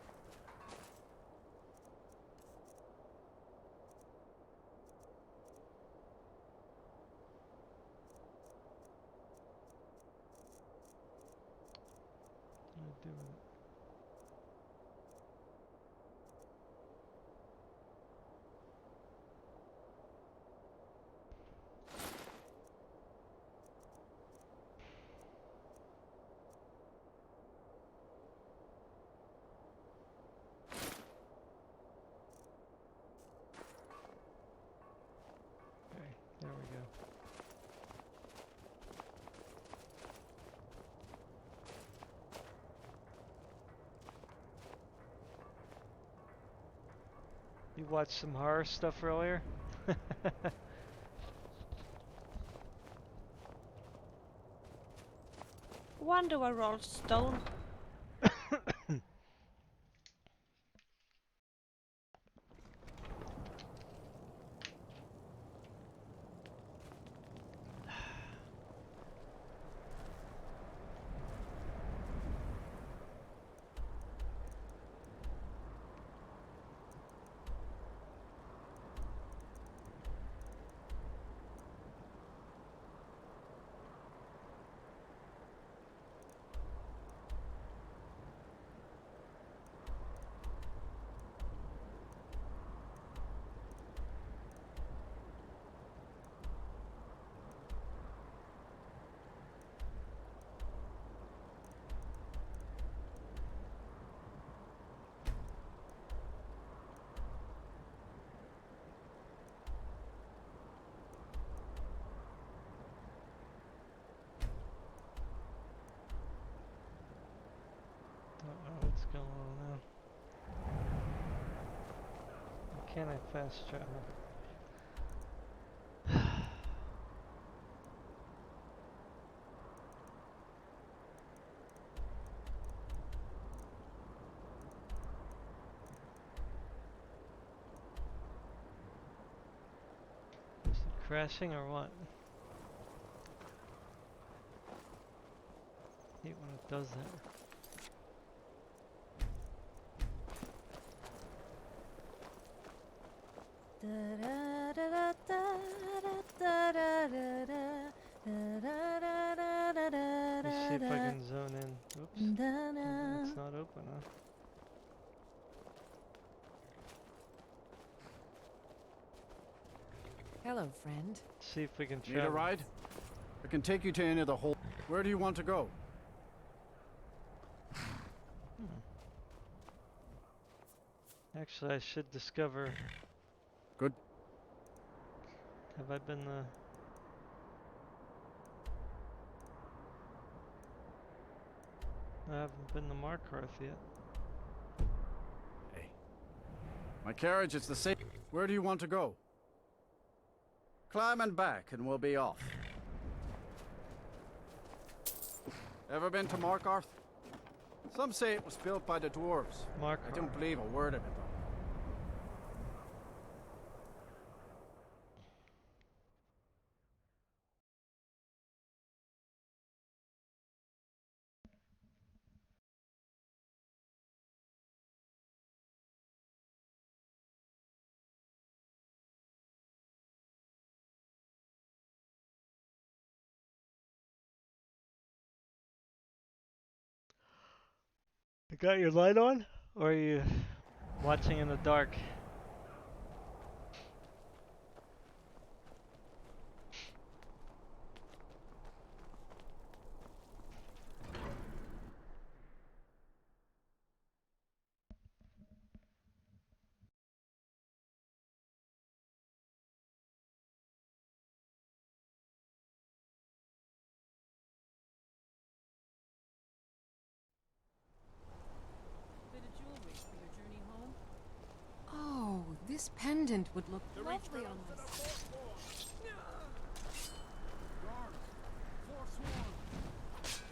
What do I do with it? Okay, there we go. You watched some horror stuff earlier? Wonder what rolled stone. can't I fast travel? Is it crashing or what? Hate when it does that. Let's see if I can zone in. Oops. It's not open, huh? Hello, friend. See if we can Need a travel. ride? I can take you to any of the whole... Where do you want to go? Actually, I should discover. Good. Have I been I haven't been to Markarth yet. Hey. My carriage is the same. Where do you want to go? Climb and back and we'll be off. Ever been to Markarth? Some say it was built by the dwarves. I don't believe a word of it, though. You got your light on? Or are you watching in the dark? Oh, this pendant would look lovely on my skin.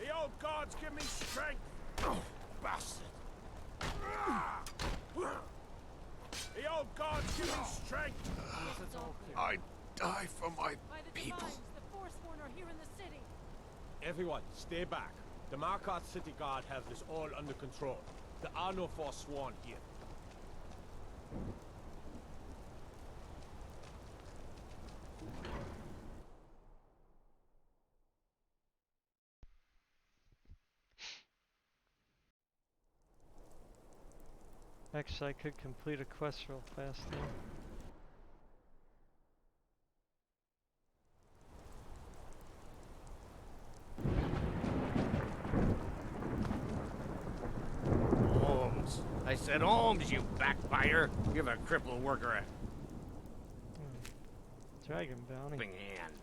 The old gods give me strength! Oh, bastard! The old gods give me strength! I die for my people. The Forsworn are here in the city. Everyone, stay back. The Markarth City Guard have this all under control. There are no Forsworn here. Actually, I could complete a quest real fast though. Holmes. I said Holmes, you backbiter. Give a crippled worker a Dragon bounty. hand.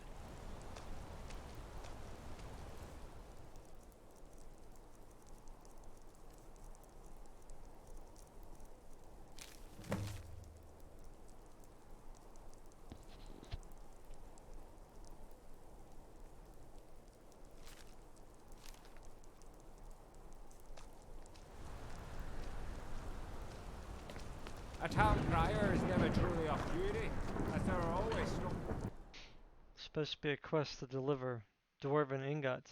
A town crier is never truly off duty, as there are always Supposed to be a quest to deliver dwarven ingots.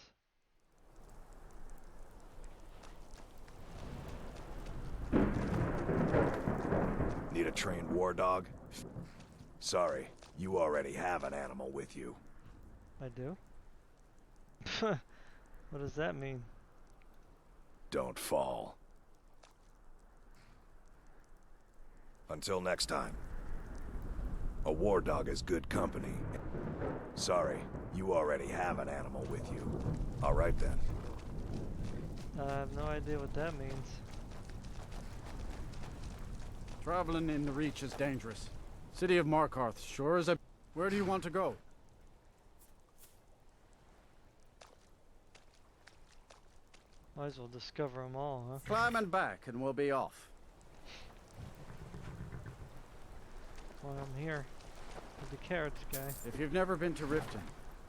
Need a trained war dog? Sorry, you already have an animal with you. I do? What does that mean? Don't fall. Until next time. A war dog is good company. Sorry, you already have an animal with you. All right then. I have no idea what that means. Traveling in the Reach is dangerous. City of Markarth sure is a... Where do you want to go? Might as well discover them all, huh? Climb and back and we'll be off. why I'm here. With the carrots guy. If you've never been to Riften,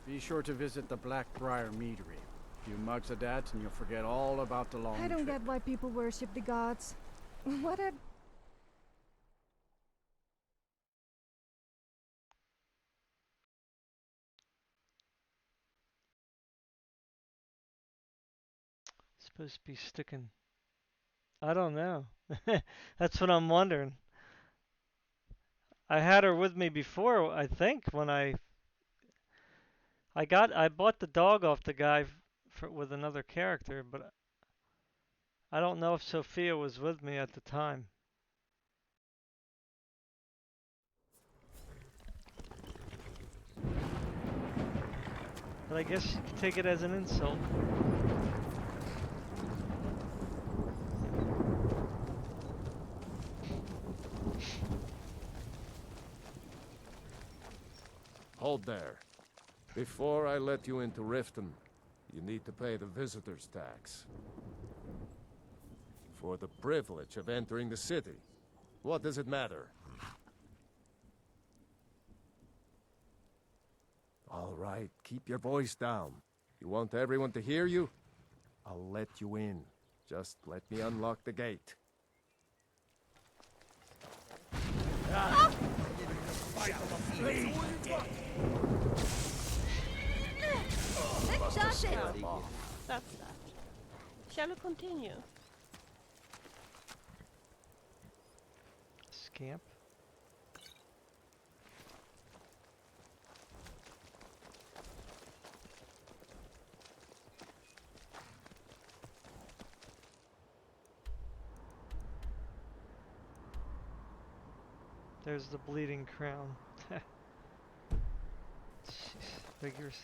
be sure to visit the Blackbriar Meadery. A few mugs of that and you'll forget all about the long I don't trip. get why people worship the gods. What a... Supposed to be sticking. I don't know. That's what I'm wondering. I had her with me before, I think, when I bought the dog off the guy with another character, but I don't know if Sophia was with me at the time. But I guess you could take it as an insult. Hold there. Before I let you into Riften, you need to pay the visitor's tax. For the privilege of entering the city. What does it matter? All right, keep your voice down. You want everyone to hear you? I'll let you in. Just let me unlock the gate. Ah! That's it. That's that. Shall we continue? Scamp. There's the bleeding crown. Jeez, figures.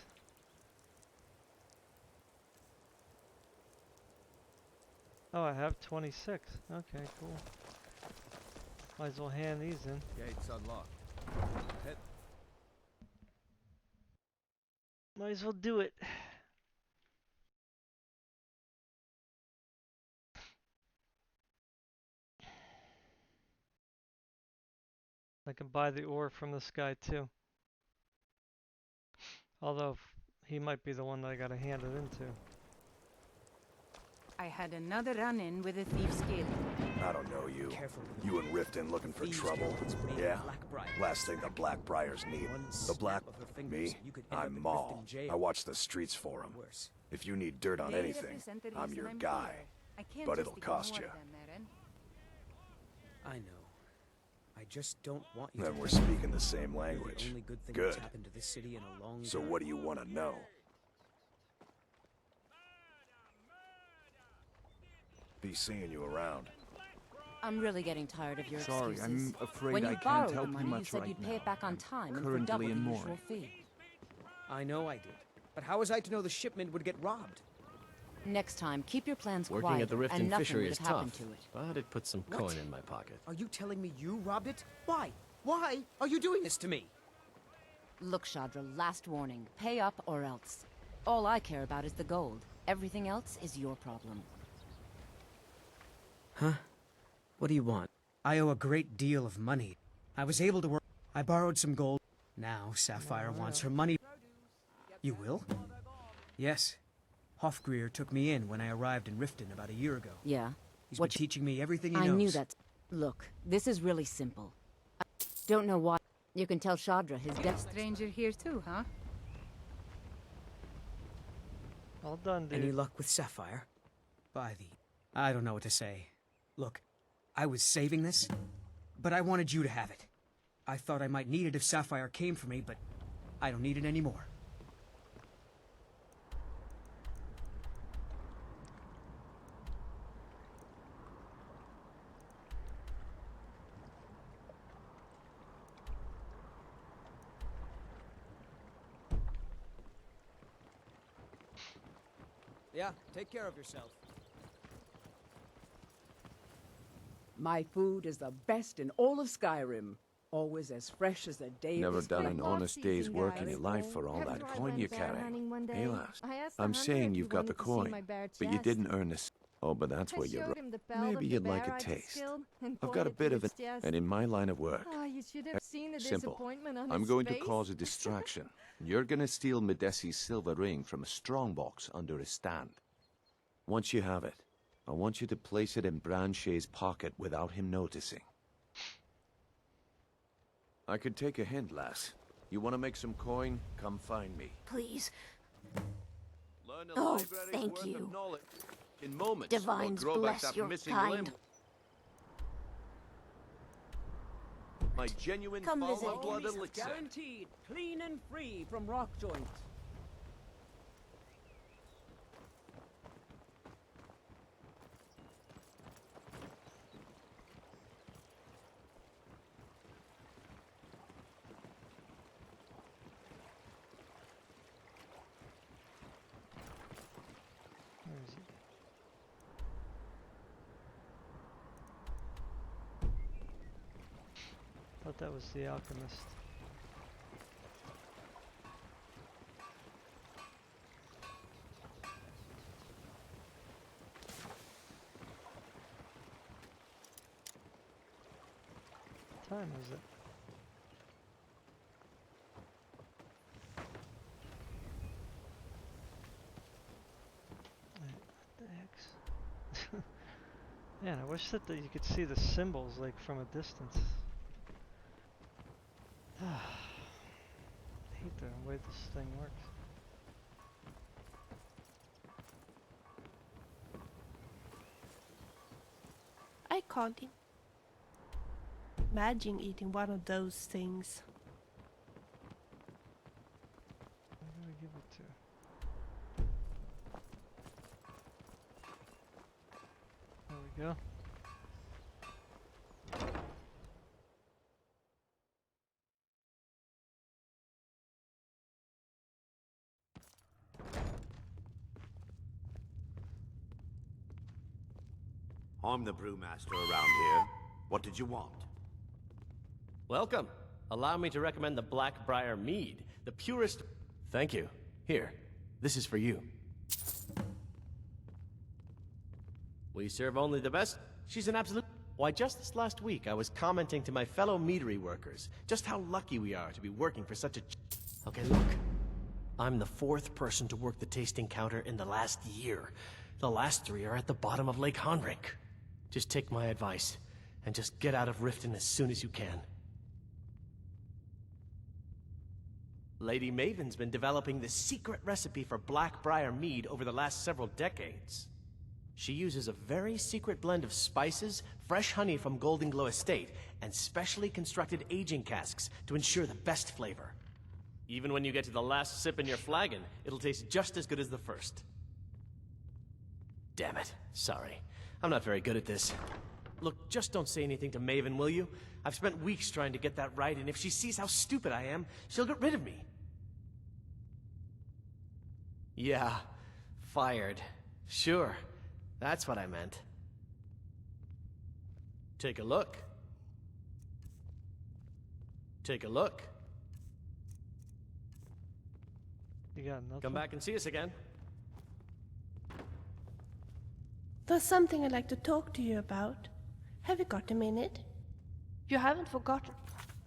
Oh, I have 26. Okay, cool. Might as well hand these in. Gates unlocked. Head. Might as well do it. I can buy the ore from this guy too. Although he might be the one that I gotta hand it into. I had another run-in with a thief's guild. I don't know you. You and Riften looking for trouble? Yeah? Last thing the Blackbriars need. Me? I'm Maul. I watch the streets for them. If you need dirt on anything, I'm your guy. But it'll cost you. I know. I just don't want you. Then we're speaking the same language. Only good thing Good. that's happened to this city in a long So time. what do you want to know? Be seeing you around. I'm really getting tired of your Sorry, excuses. I'm afraid when you I can't borrowed help the you money, you much said right you'd pay now. it back on time and for Currently double the in usual mourning. fee. I know I did. But how was I to know the shipment would get robbed? Next time, keep your plans Working quiet, at the Riften and nothing fishery would is have happened tough, to it. but it puts some coin in my pocket. Are you telling me you robbed it? Why? Why are you doing this to me? Look, Shadra, last warning. Pay up or else. All I care about is the gold. Everything else is your problem. Huh? What do you want? I owe a great deal of money. I was able to work. I borrowed some gold. Now Sapphire wants her money. You will? Yes. Hofgreer took me in when I arrived in Riften about a year ago. Yeah? He's been teaching me everything he knows. I knew that. Look, this is really simple. I don't know why. You can tell Shadra his death. Stranger here too, huh? All done, dude. Any luck with Sapphire? By the... I don't know what to say. Look, I was saving this, but I wanted you to have it. I thought I might need it if Sapphire came for me, but I don't need it anymore. Yeah, take care of yourself. My food is the best in all of Skyrim. Always as fresh as the day Never it was done baked. an honest day's work in your life for all that coin you're carrying. Alas, I'm saying you've got the coin, but you didn't earn this. Oh, but that's I where you're showed him the belt Maybe of the you'd like bear a I taste. distilled and I've got a pointed bit to of it, his chest. and in my line of work, Oh, you should have seen the simple. disappointment on I'm his going face. to cause a distraction. You're gonna steal Medesi's silver ring from a strongbox under his stand. Once you have it, I want you to place it in Branchet's pocket without him noticing. I could take a hint, lass. You want to make some coin? Come find me. Please. Learn a Oh, library's thank worth you. of knowledge. In moments, Divines we'll grow back bless that your missing kind. limb. My genuine Come visit. blood elixir. Guaranteed, clean and free from rock joint. Where is it? Thought that was the alchemist. What time is it? What the heck's... Man, I wish that you could see the symbols like from a distance. I hate the way this thing works. I can't imagine eating one of those things. Who do we give it to? There we go. I'm the brewmaster around here. What did you want? Welcome. Allow me to recommend the Blackbriar Mead, the purest... Thank you. Here, this is for you. We serve only the best. She's an absolute... Why, just this last week, I was commenting to my fellow meadery workers just how lucky we are to be working for such a... Okay, look. I'm the 4th person to work the tasting counter in the last year. The last 3 are at the bottom of Lake Honrick. Just take my advice, and just get out of Riften as soon as you can. Lady Maven's been developing the secret recipe for Blackbriar Mead over the last several decades. She uses a very secret blend of spices, fresh honey from Golden Glow Estate, and specially constructed aging casks to ensure the best flavor. Even when you get to the last sip in your flagon, it'll taste just as good as the first. Damn it. Sorry. I'm not very good at this. Look, just don't say anything to Maven, will you? I've spent weeks trying to get that right, and if she sees how stupid I am, she'll get rid of me. Yeah, fired. Sure, that's what I meant. Take a look. Take a look. You got nothing? Come back and see us again. There's something I'd like to talk to you about. Have you got a minute? You haven't forgotten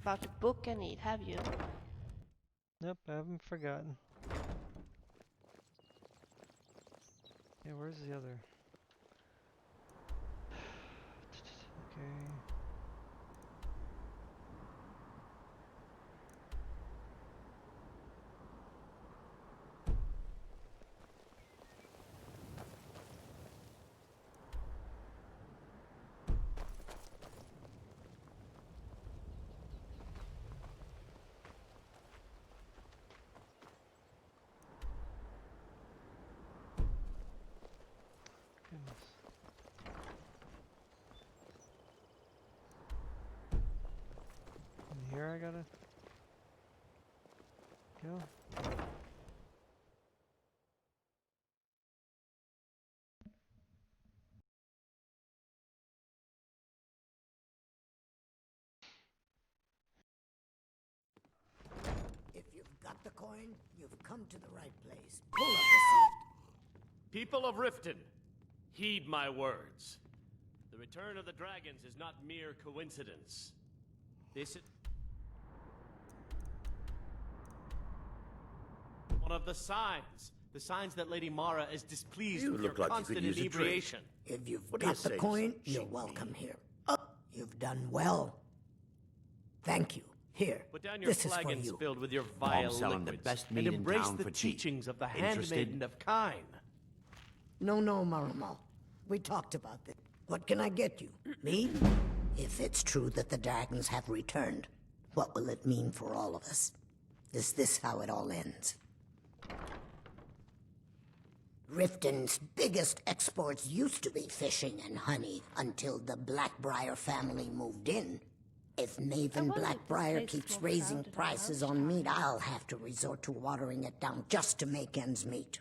about the book I need, have you? Nope, I haven't forgotten. Yeah, where's the other? Okay. Goodness. And here I gotta go. If you've got the coin, you've come to the right place. Pull up the seat. People of Riften, Heed my words. The return of the dragons is not mere coincidence. This is one of the signs. The signs that Lady Mara is displeased You with look your like you could constant use a drink. inebriation. If you've What do you got the say, coin, Chief? you're welcome here. Oh, you've done well. Thank you. Here, Put down your this is for flagons you. filled with your vile selling the liquids, best and meat in embrace town the for cheap. teachings of the Interested? handmaiden of Kine. No, Maramo. We talked about this. What can I get you? Meat? If it's true that the dragons have returned, what will it mean for all of us? Is this how it all ends? Riften's biggest exports used to be fishing and honey until the Blackbriar family moved in. If Maven Blackbriar keeps raising prices on meat, I'll have to resort to watering it down just to make ends meet.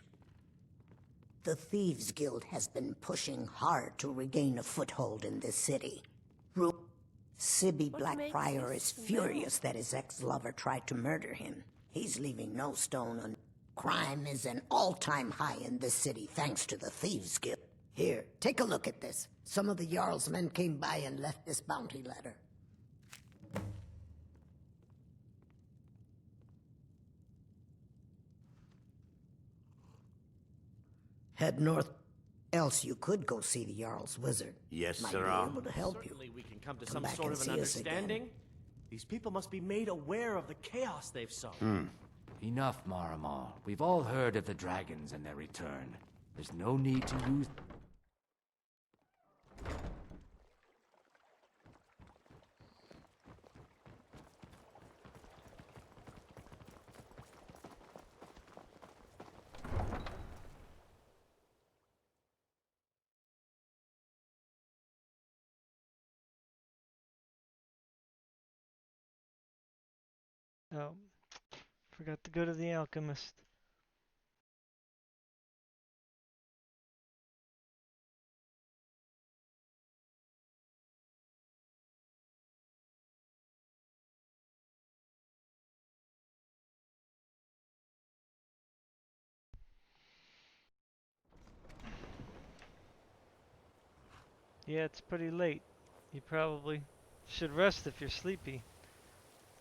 The Thieves Guild has been pushing hard to regain a foothold in this city. Sibby Blackbriar is furious that his ex-lover tried to murder him. He's leaving no stone unturned. Crime is an all-time high in this city thanks to the Thieves Guild. Here, take a look at this. Some of the Jarl's men came by and left this bounty letter. Head north, else you could go see the Jarl's wizard. Yes, Might sirrah. be able to help you. Certainly we can come to Come some back sort and of an see us again. understanding. These people must be made aware of the chaos they've sown. Enough, Maramal. We've all heard of the dragons and their return. There's no need to use... Oh, forgot to go to the alchemist. Yeah, it's pretty late. You probably should rest if you're sleepy.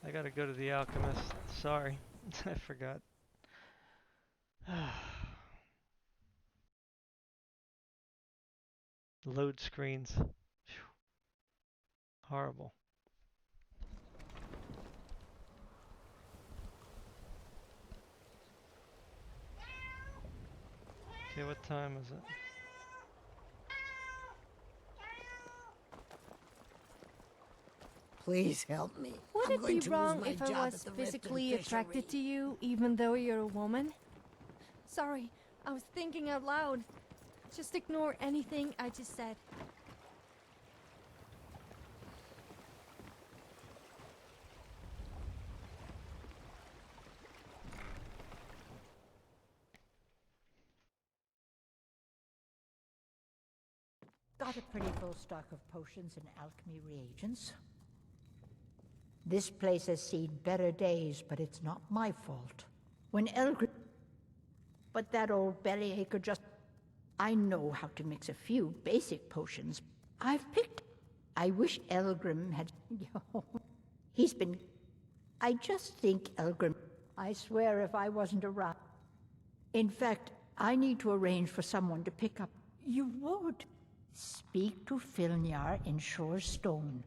I gotta go to the alchemist. Sorry, I forgot. Load screens. Phew. Horrible. Okay, what time is it? Please help me. Would I'm it going be to wrong lose my if I job was at the physically Riften attracted fishery. to you, even though you're a woman? Sorry, I was thinking out loud. Just ignore anything I just said. Got a pretty full stock of potions and alchemy reagents. This place has seen better days, but it's not my fault. When Elgrim... But that old bellyacre just... I know how to mix a few basic potions. I've picked... I wish Elgrim had... He's been... I just think Elgrim... I swear if I wasn't around... In fact, I need to arrange for someone to pick up... You would? Speak to Filnyar in Shore's Stone.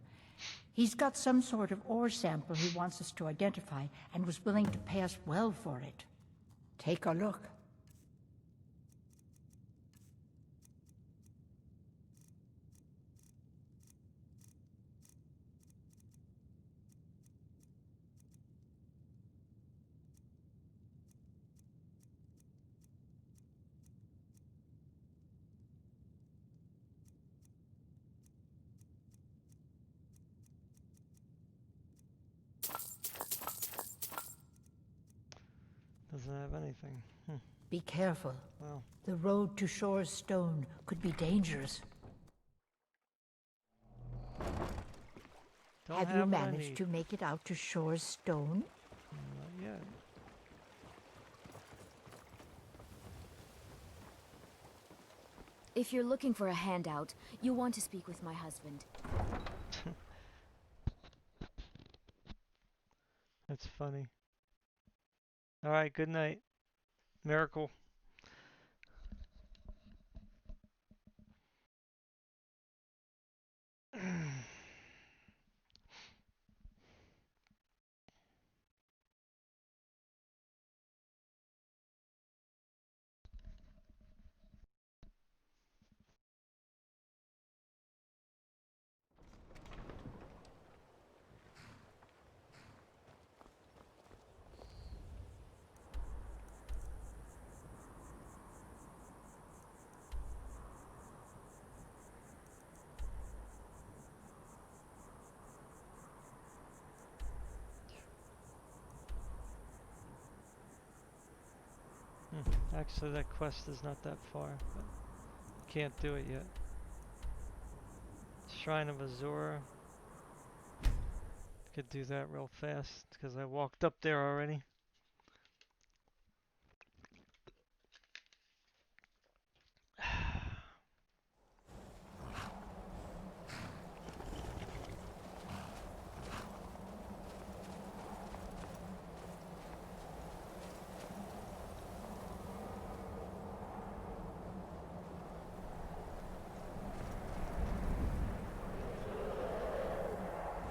He's got some sort of ore sample he wants us to identify and was willing to pay us well for it. Take a look. Doesn't have anything. Be careful. Well. The road to Shore's Stone could be dangerous. Don't Have you what I managed need. to make it out to Shore's Stone? Not yet. If you're looking for a handout, you'll want to speak with my husband. That's funny. Alright, good night. Miracle. Actually, that quest is not that far, but can't do it yet. Shrine of Azura. Could do that real fast, because I walked up there already.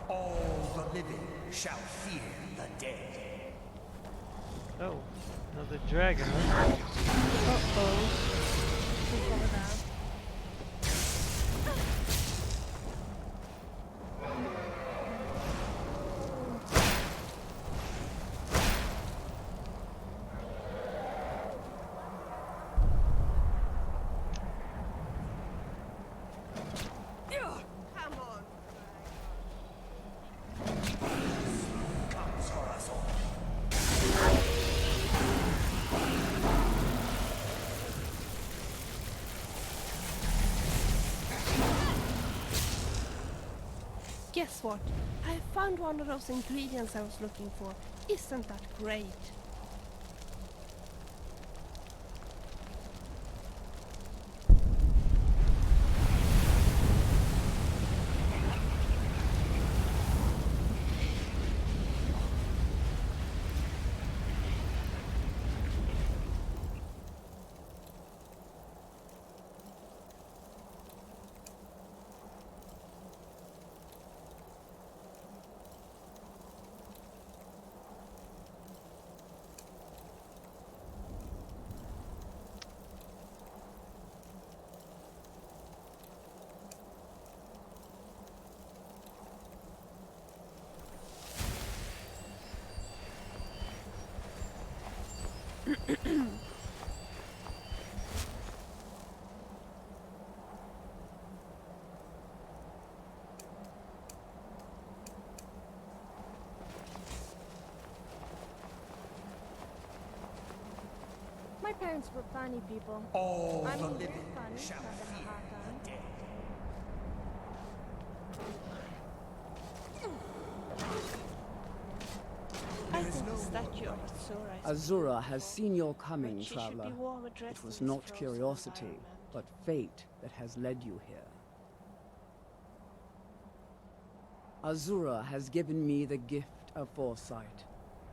All the living shall fear the dead. Oh, another dragon, huh? Come on. Comes for us all. Guess what? I found one of those ingredients I was looking for. Isn't that great? My parents were funny people. All I the mean, they're living funny, shall not in a fear hot time. the dead. I think the statue of Azura is Azura has seen your coming, but she should be traveler. warmer dressed It was in this not frozen curiosity, environment. but fate that has led you here. Azura has given me the gift of foresight.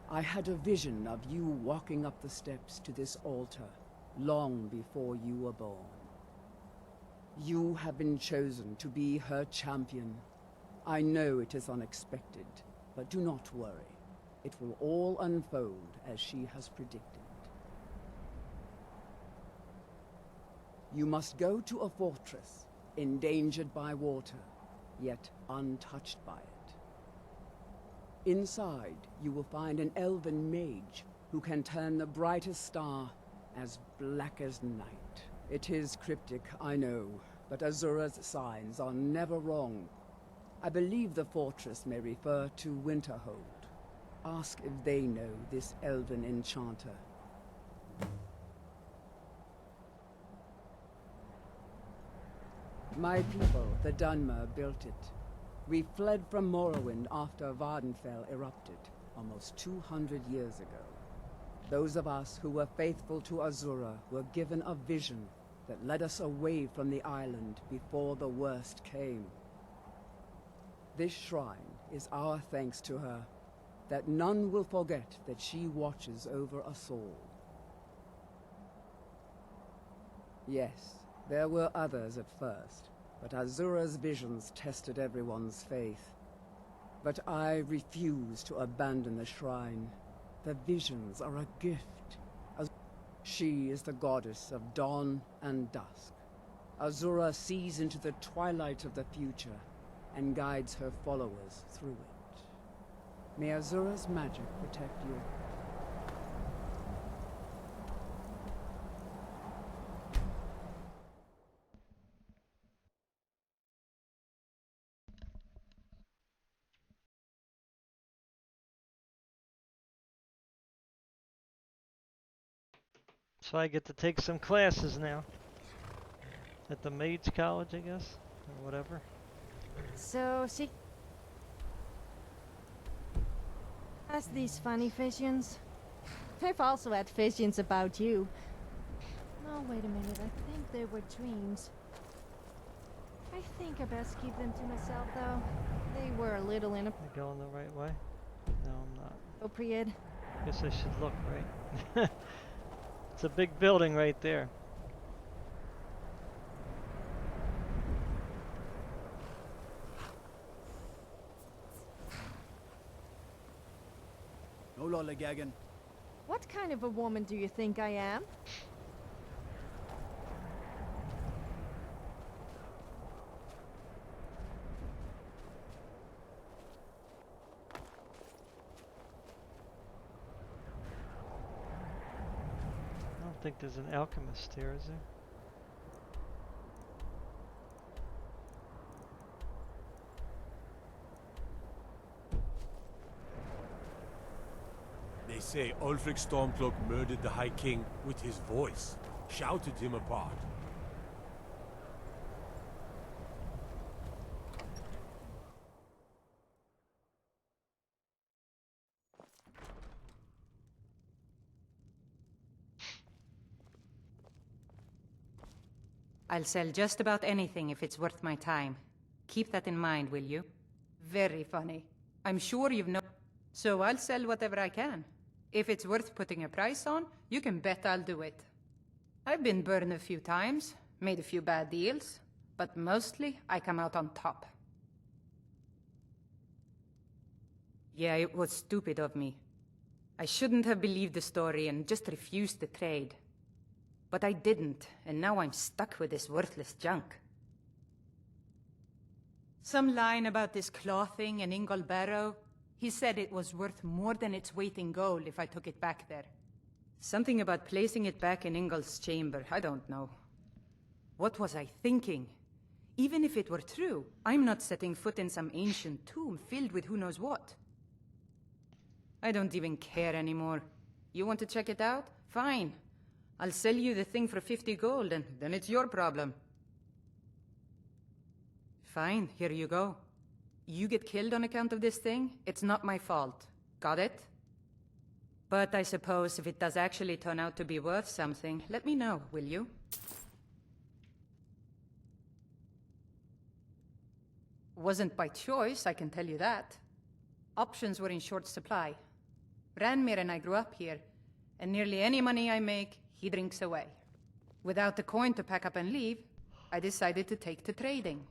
I had a vision of you walking up the steps to this altar, long before you were born. You have been chosen to be her champion. I know it is unexpected, but do not worry. It will all unfold as she has predicted. You must go to a fortress, endangered by water, yet untouched by it. Inside, you will find an elven mage who can turn the brightest star as black as night. It is cryptic, I know, but Azura's signs are never wrong. I believe the fortress may refer to Winterhold. Ask if they know this elven enchanter. My people, the Dunmer, built it. We fled from Morrowind after Vardenfell erupted, almost 200 years ago. Those of us who were faithful to Azura were given a vision that led us away from the island before the worst came. This shrine is our thanks to her, that none will forget that she watches over us all. Yes, there were others at first, but Azura's visions tested everyone's faith. But I refuse to abandon the shrine. The visions are a gift. She is the goddess of dawn and dusk. Azura sees into the twilight of the future and guides her followers through it. May Azura's magic protect you. So I get to take some classes now. At the Mage College, I guess? Or whatever. So, she has these funny visions. I've also had visions about you. Oh, wait a minute. I think they were dreams. I think I best keep them to myself, though. They were a little Am I going the right way? No, I'm not. inappropriate. Guess I should look, right? It's a big building right there. No lollygagging. What kind of a woman do you think I am? I don't think there's an alchemist here, is there? They say Ulfric Stormcloak murdered the High King with his voice, shouted him apart. I'll sell just about anything if it's worth my time. Keep that in mind, will you? Very funny. I'm sure you've no... So I'll sell whatever I can. If it's worth putting a price on, you can bet I'll do it. I've been burned a few times, made a few bad deals, but mostly I come out on top. Yeah, it was stupid of me. I shouldn't have believed the story and just refused the trade. But I didn't, and now I'm stuck with this worthless junk. Some line about this clothing in Ingol Barrow. He said it was worth more than its weight in gold if I took it back there. Something about placing it back in Ingol's chamber, I don't know. What was I thinking? Even if it were true, I'm not setting foot in some ancient tomb filled with who knows what. I don't even care anymore. You want to check it out? Fine. I'll sell you the thing for 50 gold, and then it's your problem. Fine, here you go. You get killed on account of this thing, it's not my fault. Got it? But I suppose if it does actually turn out to be worth something, let me know, will you? Wasn't by choice, I can tell you that. Options were in short supply. Ranmir and I grew up here, and nearly any money I make, he drinks away. Without the coin to pack up and leave, I decided to take to trading.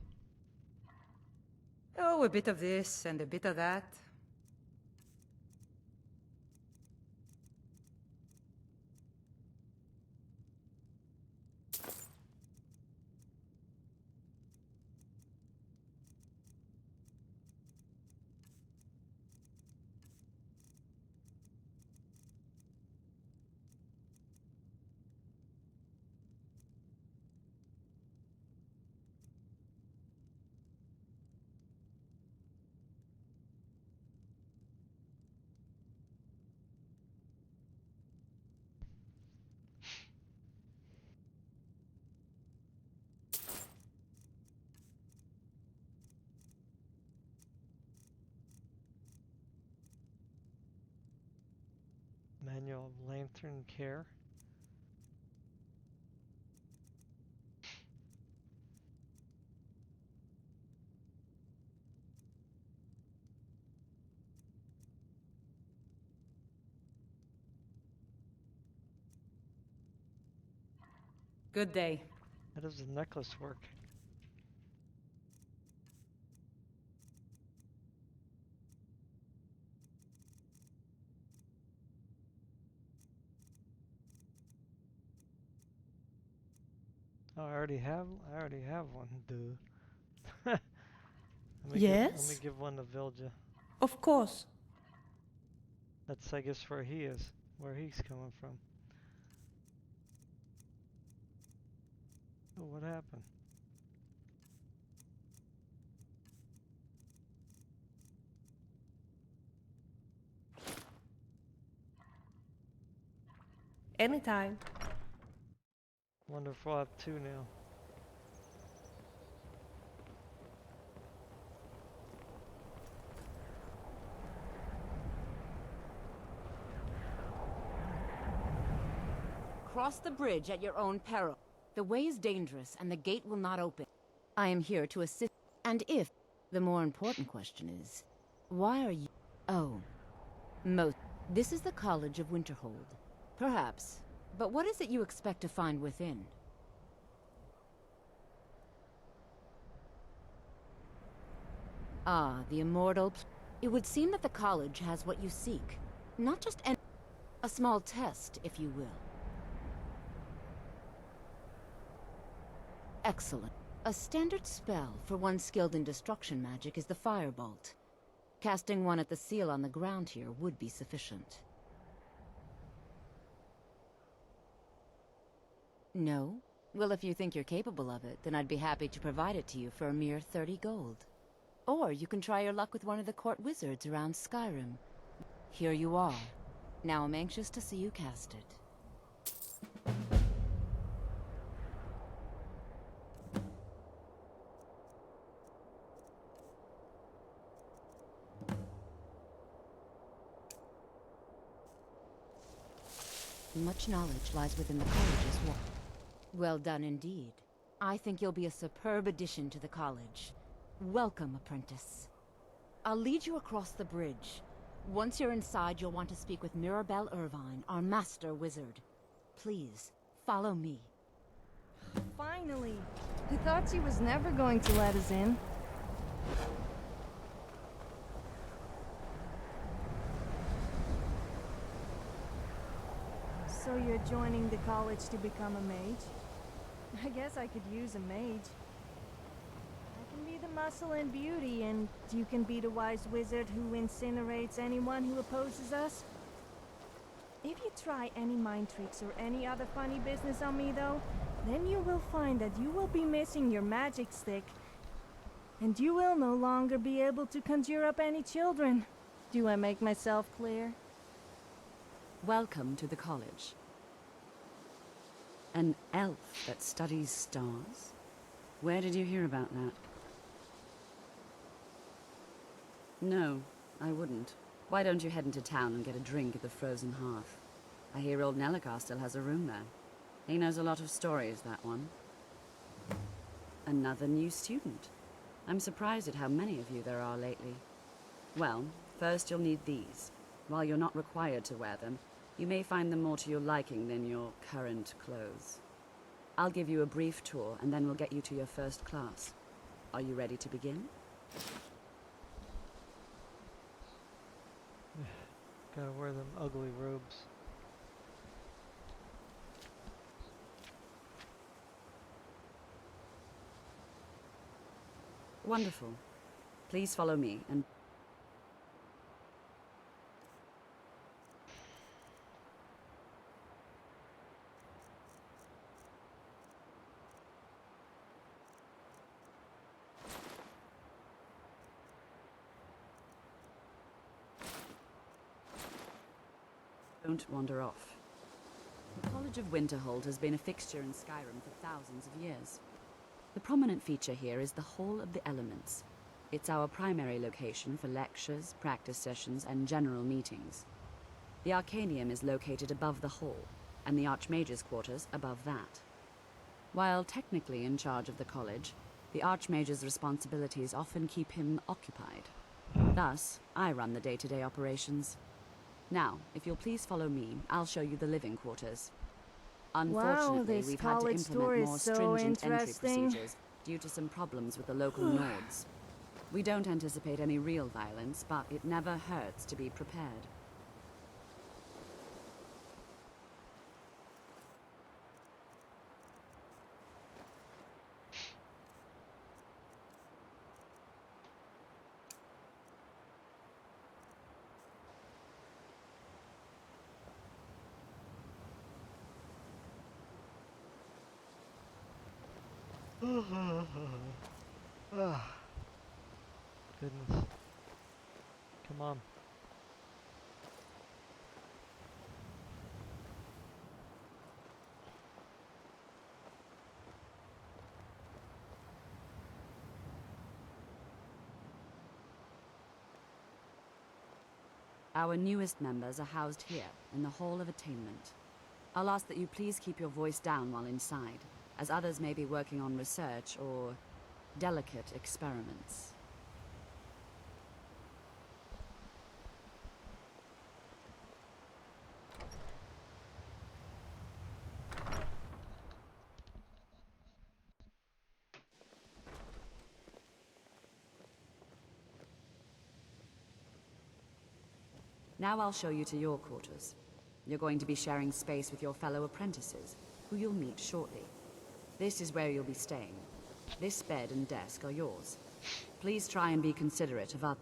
Oh, a bit of this and a bit of that. Manual of Lantern Care. Good day. How does the necklace work? Oh, I already have one, dude. Let me Yes? give one to Vilja. Of course. That's, I guess, where he's coming from. Oh, what happened? Anytime. Wonder if we'll have two now. Cross the bridge at your own peril. The way is dangerous and the gate will not open. I am here to assist. And if... The more important question is, why are you... Oh. This is the College of Winterhold. Perhaps. But what is it you expect to find within? Ah, the immortal... It would seem that the college has what you seek. Not just a small test, if you will. Excellent. A standard spell for one skilled in destruction magic is the Firebolt. Casting one at the seal on the ground here would be sufficient. No? Well, if you think you're capable of it, then I'd be happy to provide it to you for a mere 30 gold. Or you can try your luck with one of the court wizards around Skyrim. Here you are. Now I'm anxious to see you cast it. Much knowledge lies within the college's wall. Well done indeed. I think you'll be a superb addition to the college. Welcome, apprentice. I'll lead you across the bridge. Once you're inside, you'll want to speak with Mirabelle Irvine, our master wizard. Please, follow me. Finally! I thought she was never going to let us in. So you're joining the college to become a mage? I guess I could use a mage. I can be the muscle and beauty, and you can be the wise wizard who incinerates anyone who opposes us. If you try any mind tricks or any other funny business on me, though, then you will find that you will be missing your magic stick. And you will no longer be able to conjure up any children. Do I make myself clear? Welcome to the college. An elf that studies stars? Where did you hear about that? No, I wouldn't. Why don't you head into town and get a drink at the Frozen Hearth? I hear old Nellicar still has a room there. He knows a lot of stories, that one. Another new student. I'm surprised at how many of you there are lately. Well, first you'll need these. While you're not required to wear them, you may find them more to your liking than your current clothes. I'll give you a brief tour, and then we'll get you to your first class. Are you ready to begin? Gotta wear them ugly robes. Wonderful. Please follow me, and... Don't wander off. The College of Winterhold has been a fixture in Skyrim for thousands of years. The prominent feature here is the Hall of the Elements. It's our primary location for lectures, practice sessions, and general meetings. The Arcanium is located above the hall, and the Archmage's quarters above that. While technically in charge of the college, the Archmage's responsibilities often keep him occupied. Thus, I run the day-to-day operations. Now, if you'll please follow me, I'll show you the living quarters. Unfortunately, this we've had to college tour implement is more so stringent entry interesting. procedures due to some problems with the local Nords. We don't anticipate any real violence, but it never hurts to be prepared. Goodness. Come on. Our newest members are housed here, in the Hall of Attainment. I'll ask that you please keep your voice down while inside, as others may be working on research or delicate experiments. Now I'll show you to your quarters. You're going to be sharing space with your fellow apprentices, who you'll meet shortly. This is where you'll be staying. This bed and desk are yours. Please try and be considerate of others.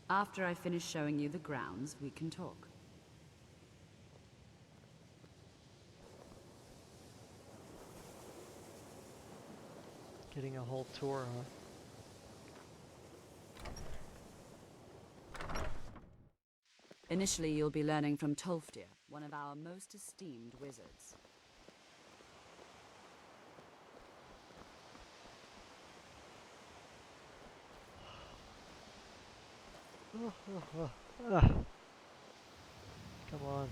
After I finish showing you the grounds, we can talk. Getting a whole tour, huh? Initially, you'll be learning from Tolfdir, one of our most esteemed wizards. Come on.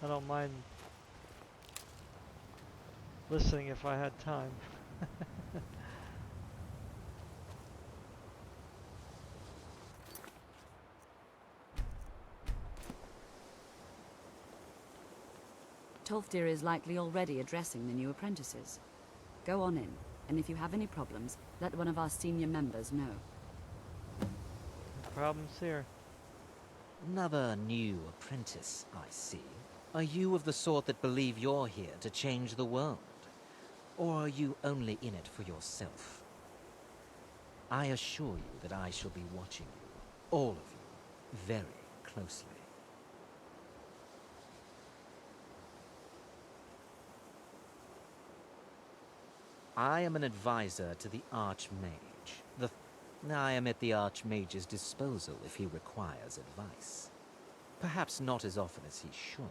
I don't mind listening if I had time. Tolfdir is likely already addressing the new apprentices. Go on in, and if you have any problems, let one of our senior members know. No problems here. Another new apprentice, I see. Are you of the sort that believe you're here to change the world? Or are you only in it for yourself? I assure you that I shall be watching you, all of you, very closely. I am an advisor to the Archmage. I am at the Archmage's disposal if he requires advice. Perhaps not as often as he should.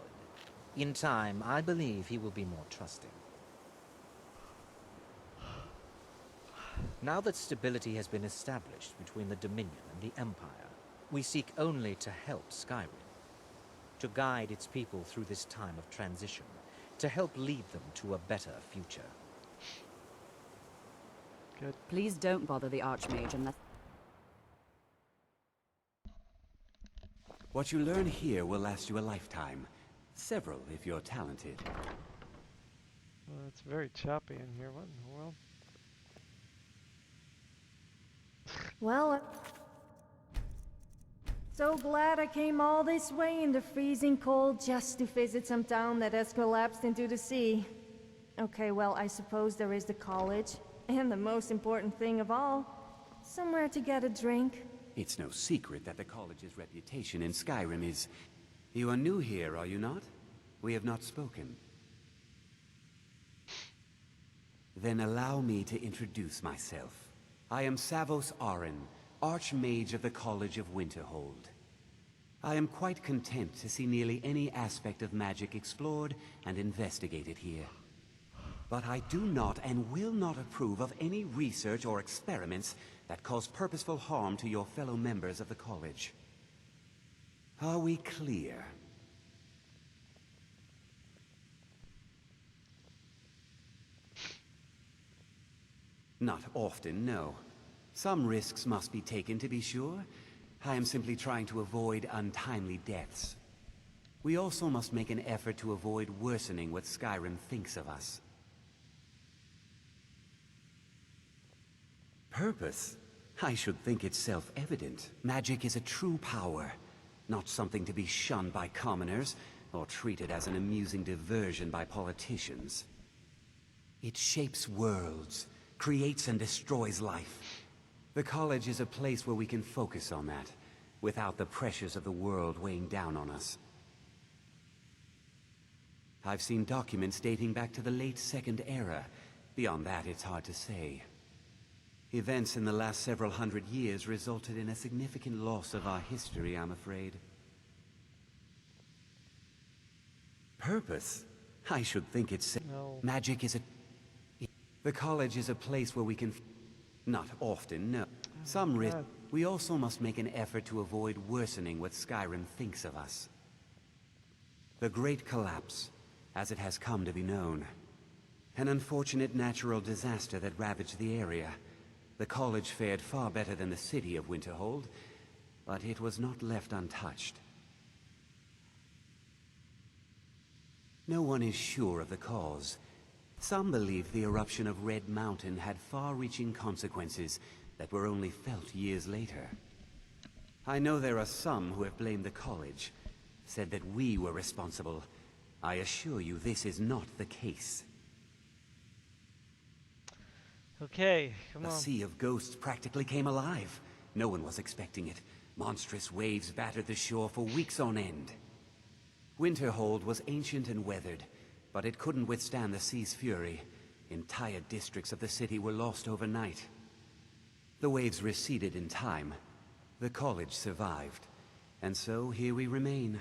In time, I believe he will be more trusting. Now that stability has been established between the Dominion and the Empire, we seek only to help Skyrim. To guide its people through this time of transition. To help lead them to a better future. Good. Please don't bother the Archmage unless... What you learn here will last you a lifetime. Several, if you're talented. Well, it's very choppy in here. What in the world? Well, so glad I came all this way in the freezing cold just to visit some town that has collapsed into the sea. Okay, well, I suppose there is the college. And the most important thing of all, somewhere to get a drink. It's no secret that the college's reputation in Skyrim is... You are new here, are you not? We have not spoken. Then allow me to introduce myself. I am Savos Arin, Archmage of the College of Winterhold. I am quite content to see nearly any aspect of magic explored and investigated here. But I do not and will not approve of any research or experiments that cause purposeful harm to your fellow members of the college. Are we clear? Not often, no. Some risks must be taken, to be sure. I am simply trying to avoid untimely deaths. We also must make an effort to avoid worsening what Skyrim thinks of us. Purpose? I should think it's self-evident. Magic is a true power, not something to be shunned by commoners, or treated as an amusing diversion by politicians. It shapes worlds, creates and destroys life. The college is a place where we can focus on that, without the pressures of the world weighing down on us. I've seen documents dating back to the late Second Era. Beyond that, it's hard to say. Events in the last several hundred years resulted in a significant loss of our history, I'm afraid. Purpose? I should think it's... No. Magic is a... The college is a place where we can... Not often, no. Some risk... We also must make an effort to avoid worsening what Skyrim thinks of us. The Great Collapse, as it has come to be known. An unfortunate natural disaster that ravaged the area. The college fared far better than the city of Winterhold, but it was not left untouched. No one is sure of the cause. Some believe the eruption of Red Mountain had far-reaching consequences that were only felt years later. I know there are some who have blamed the college, said that we were responsible. I assure you this is not the case. Okay, come on. The Sea of Ghosts practically came alive. No one was expecting it. Monstrous waves battered the shore for weeks on end. Winterhold was ancient and weathered, but it couldn't withstand the sea's fury. Entire districts of the city were lost overnight. The waves receded in time. The college survived. And so here we remain.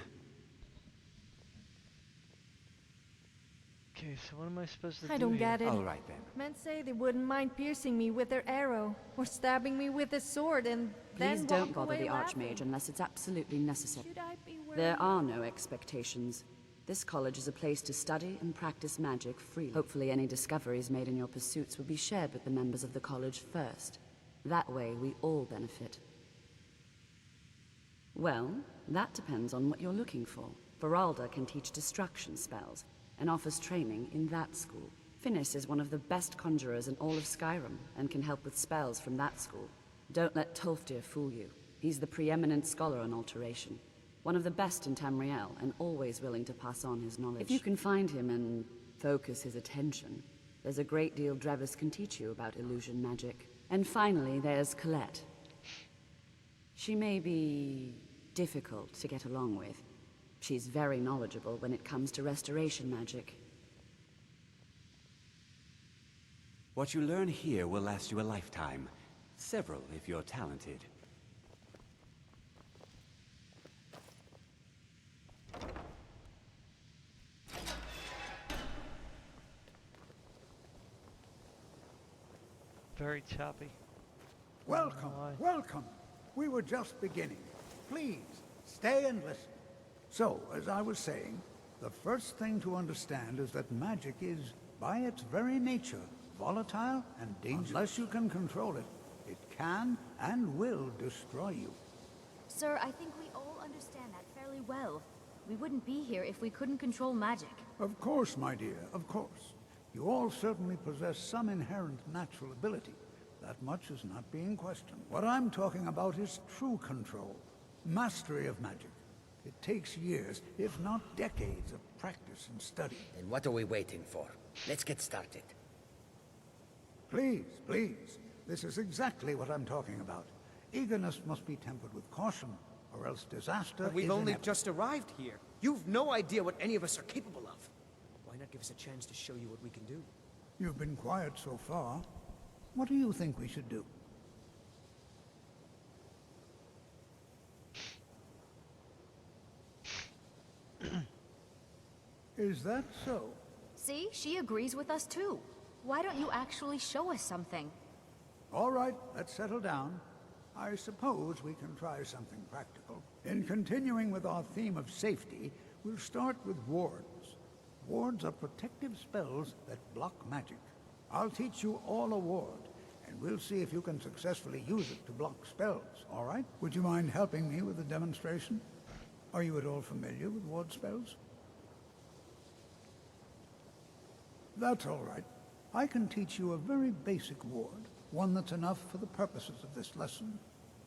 Okay, so what am I supposed to do I don't get it. All right then. Men say they wouldn't mind piercing me with their arrow, or stabbing me with a sword, and then Please walk don't bother away the laughing. Archmage unless it's absolutely necessary. Should I be worried? There are no expectations. This college is a place to study and practice magic freely. Hopefully any discoveries made in your pursuits will be shared with the members of the college first. That way we all benefit. Well, that depends on what you're looking for. Veralda can teach destruction spells, and offers training in that school. Finis is one of the best conjurers in all of Skyrim, and can help with spells from that school. Don't let Tolfdir fool you. He's the preeminent scholar on alteration. One of the best in Tamriel, and always willing to pass on his knowledge. If you can find him and focus his attention, there's a great deal Drevis can teach you about illusion magic. And finally, there's Colette. She may be difficult to get along with. She's very knowledgeable when it comes to restoration magic. What you learn here will last you a lifetime. Several, if you're talented. Very choppy. Welcome, welcome. We were just beginning. Please, stay and listen. So, as I was saying, the first thing to understand is that magic is, by its very nature, volatile and dangerous. Unless you can control it, it can and will destroy you. Sir, I think we all understand that fairly well. We wouldn't be here if we couldn't control magic. Of course, my dear, of course. You all certainly possess some inherent natural ability. That much is not being questioned. What I'm talking about is true control, mastery of magic. It takes years, if not decades, of practice and study. Then what are we waiting for? Let's get started. Please, please. This is exactly what I'm talking about. Eagerness must be tempered with caution, or else disaster But we've is only inevitable. just arrived here. You've no idea what any of us are capable of. Why not give us a chance to show you what we can do? You've been quiet so far. What do you think we should do? Is that so? See, she agrees with us too. Why don't you actually show us something? All right, let's settle down. I suppose we can try something practical. In continuing with our theme of safety, we'll start with wards. Wards are protective spells that block magic. I'll teach you all a ward. and we'll see if you can successfully use it to block spells, all right? Would you mind helping me with the demonstration? Are you at all familiar with ward spells? That's all right. I can teach you a very basic ward, one that's enough for the purposes of this lesson.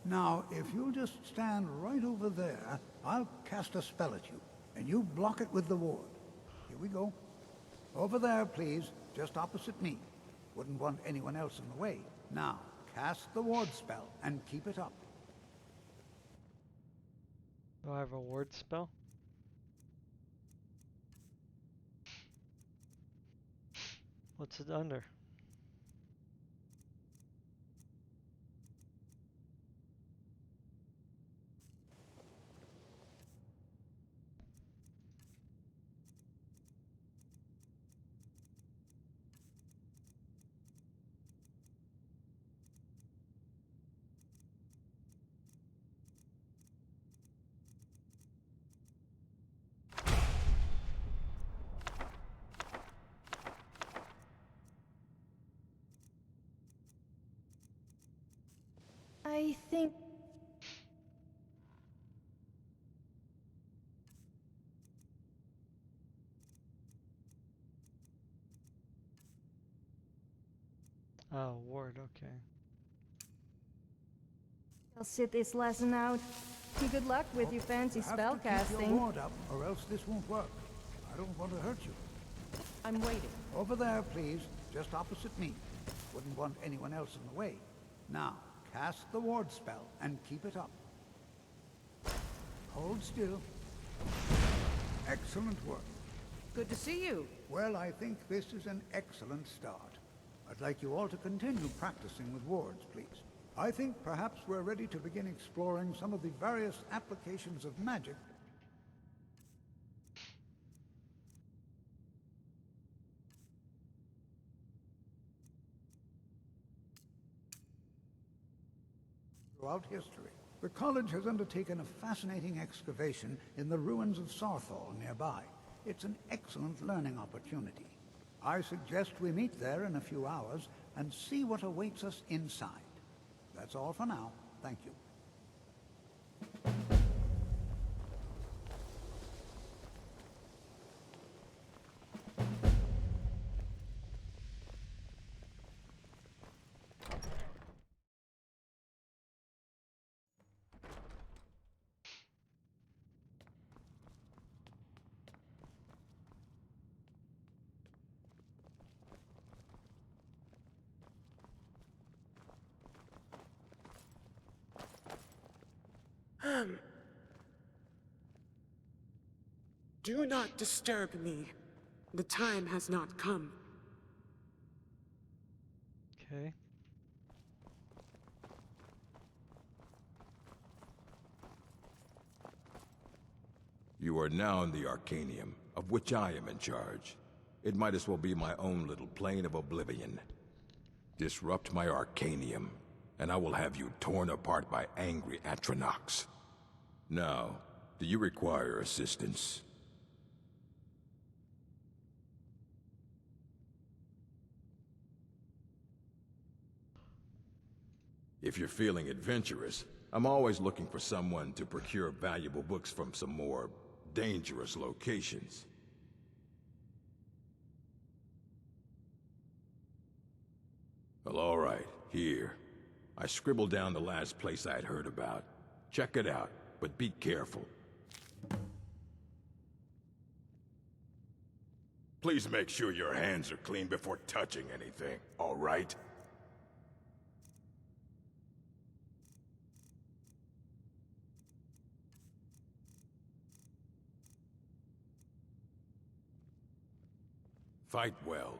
Now, if you'll just stand right over there, I'll cast a spell at you, and you block it with the ward. Here we go. Over there, please, just opposite me. Wouldn't want anyone else in the way. Now, cast the ward spell and keep it up. Do I have a ward spell? What's it under? I think... Oh, ward, okay. I'll sit this lesson out. Good luck with your fancy spell casting. Keep your ward up, or else this won't work. I don't want to hurt you. I'm waiting. Over there, please, just opposite me. Wouldn't want anyone else in the way. Now, cast the ward spell and keep it up. Hold still. Excellent work. Good to see you. Well, I think this is an excellent start. I'd like you all to continue practicing with wards, please. I think perhaps we're ready to begin exploring some of the various applications of magic. Throughout history, the college has undertaken a fascinating excavation in the ruins of Sarthal nearby. It's an excellent learning opportunity. I suggest we meet there in a few hours and see what awaits us inside. That's all for now. Thank you. Do not disturb me. The time has not come. Okay. You are now in the Arcanium, of which I am in charge. It might as well be my own little plane of oblivion. Disrupt my Arcanium, and I will have you torn apart by angry Atronachs. Now, do you require assistance? If you're feeling adventurous, I'm always looking for someone to procure valuable books from some more dangerous locations. Well, all right, here. I scribbled down the last place I'd heard about. Check it out, but be careful. Please make sure your hands are clean before touching anything, all right? Fight well.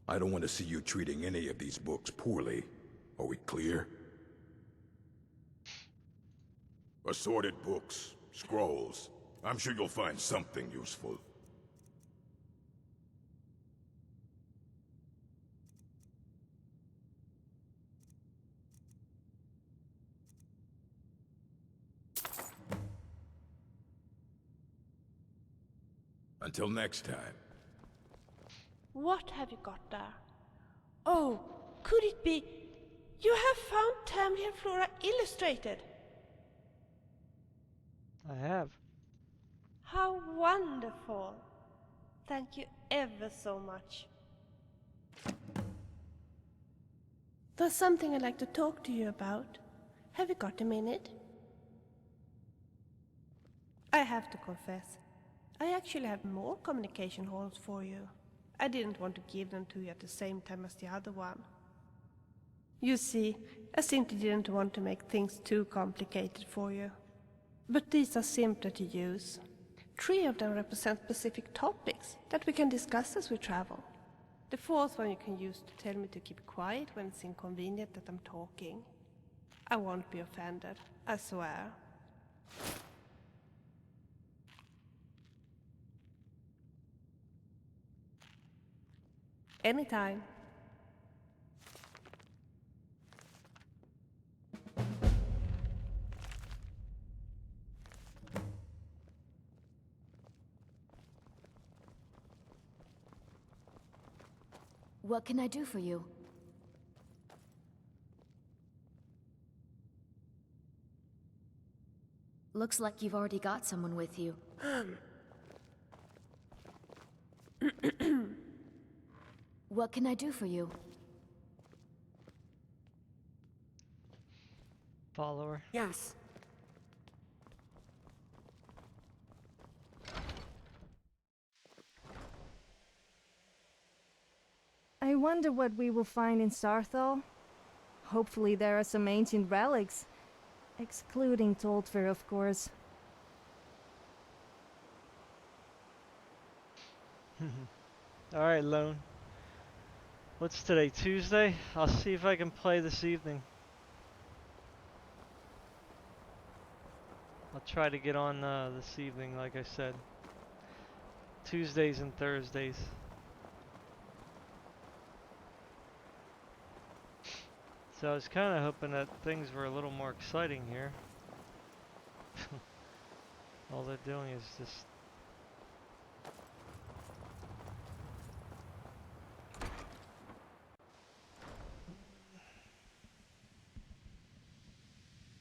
I don't want to see you treating any of these books poorly. Are we clear? Assorted books, scrolls. I'm sure you'll find something useful. Until next time. What have you got there? Oh, Could it be you have found Tamriel Flora Illustrated? I have. How wonderful! Thank you ever so much. There's something I'd like to talk to you about. Have you got a minute? I have to confess, I actually have more communication halls for you. I didn't want to give them to you at the same time as the other one. You see, I simply didn't want to make things too complicated for you. But these are simpler to use. 3 of them represent specific topics that we can discuss as we travel. The 4th one you can use to tell me to keep quiet when it's inconvenient that I'm talking. I won't be offended, I swear. Anytime. What can I do for you? Looks like you've already got someone with you. What can I do for you? Follower. Yes. I wonder what we will find in Sarthal. Hopefully there are some ancient relics. Excluding Toldver, of course. Alright, Lone. What's today, Tuesday? I'll see if I can play this evening. I'll try to get on this evening, like I said. Tuesdays and Thursdays. So I was kind of hoping that things were a little more exciting here. All they're doing is just...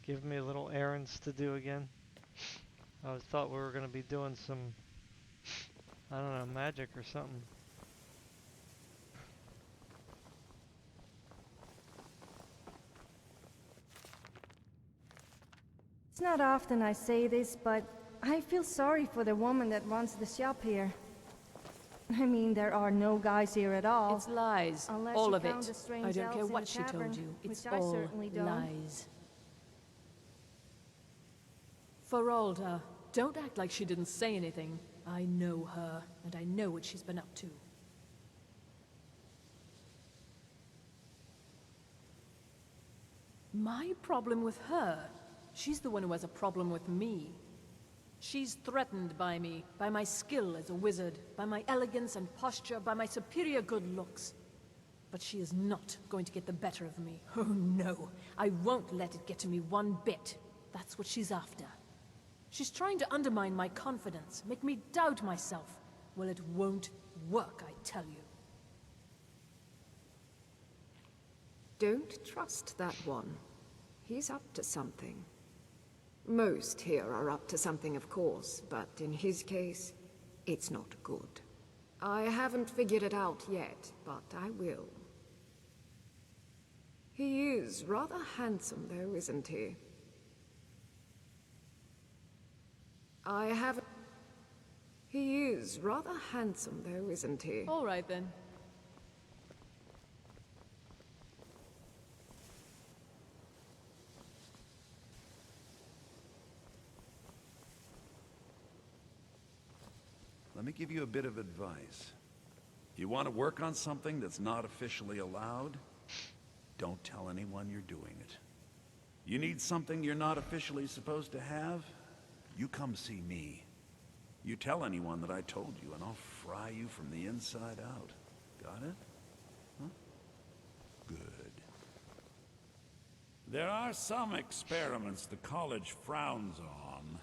give me little errands to do again. I thought we were going to be doing some, I don't know, magic or something. It's not often I say this, but I feel sorry for the woman that runs the shop here. I mean, there are no guys here at all. It's lies. Unless All you of count it. the strange I don't elves care in what the she told tavern, you. It's which I all certainly don't. lies. Feralda, don't act like she didn't say anything. I know her, and I know what she's been up to. My problem with her? She's the one who has a problem with me. She's threatened by me, by my skill as a wizard, by my elegance and posture, by my superior good looks. But she is not going to get the better of me. Oh no, I won't let it get to me one bit. That's what she's after. She's trying to undermine my confidence, make me doubt myself. Well, it won't work, I tell you. Don't trust that one. He's up to something. Most here are up to something, of course, but in his case, it's not good. I haven't figured it out yet, but I will. He is rather handsome, though, isn't he? He is rather handsome, though, isn't he? All right, then. Let me give you a bit of advice. You want to work on something that's not officially allowed? Don't tell anyone you're doing it. You need something you're not officially supposed to have? You come see me. You tell anyone that I told you, and I'll fry you from the inside out. Got it? Huh? Good. There are some experiments the college frowns on,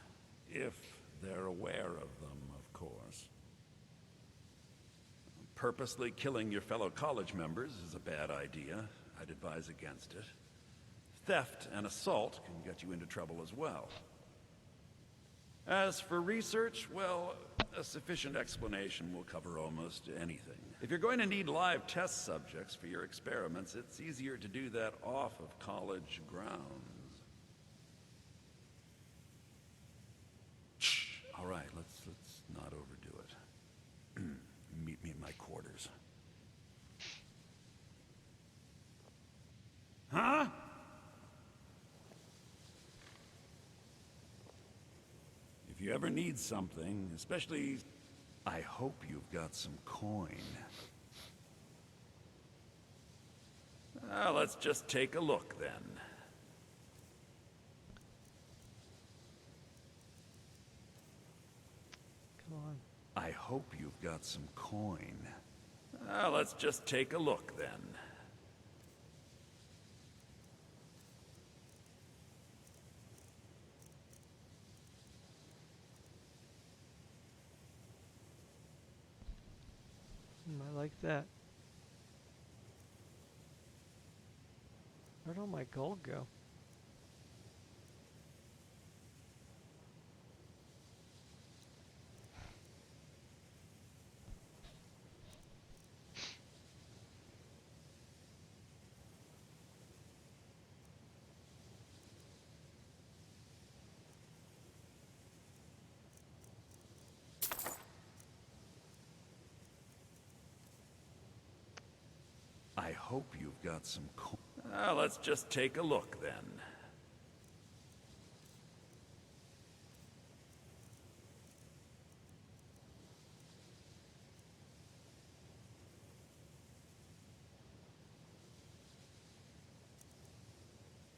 if they're aware of them, of course. Purposely killing your fellow college members is a bad idea, I'd advise against it. Theft and assault can get you into trouble as well. As for research, well, a sufficient explanation will cover almost anything. If you're going to need live test subjects for your experiments, it's easier to do that off of college grounds. Shh. All right, let's not overdo it. Meet me in my quarters. Huh? If you ever need something, especially... I hope you've got some coin. Let's just take a look, then. Come on. I hope you've got some coin. Let's just take a look, then. I like that. Where'd all my gold go? I hope you've got some coin. Let's just take a look, then.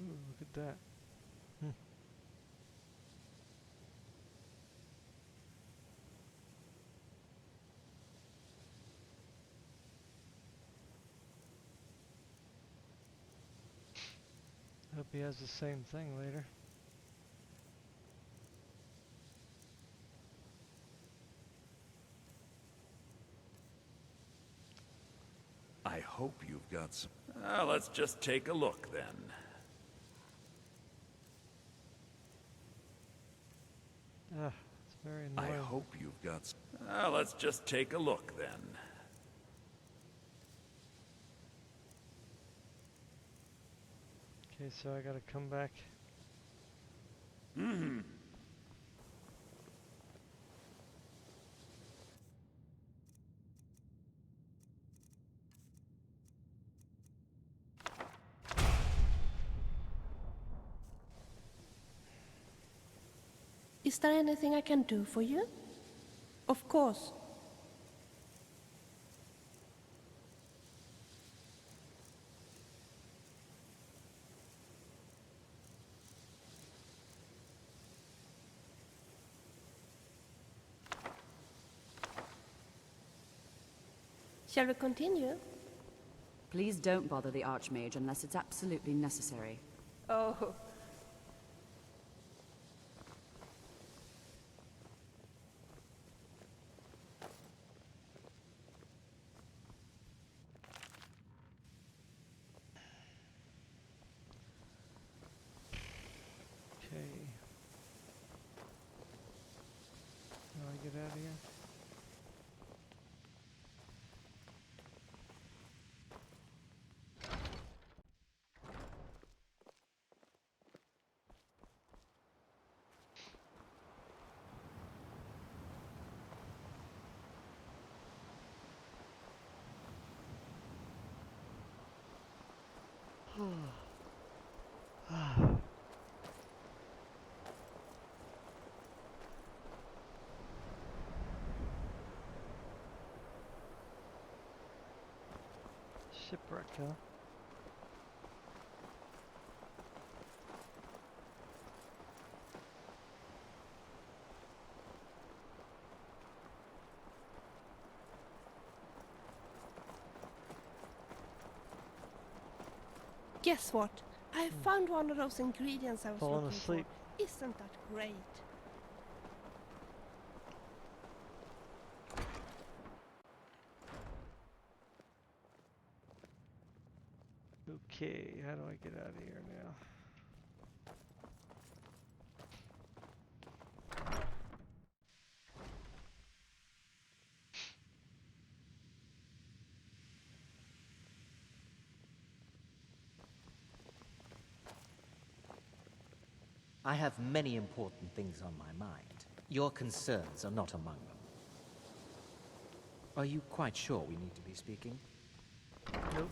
Ooh, look at that. Hope he has the same thing later. I hope you've got some... let's just take a look, then. It's very annoying. I hope you've got some... let's just take a look, then. Okay, so I gotta come back. Is there anything I can do for you? Of course. Shall we continue? Please don't bother the Archmage unless it's absolutely necessary. Oh. Okay. How do I get out of here? Shipwreck, huh? Guess what? I found one of those ingredients I was Falling looking asleep. for. Isn't that great? Okay, how do I get out of here now? I have many important things on my mind. Your concerns are not among them. Are you quite sure we need to be speaking? Nope.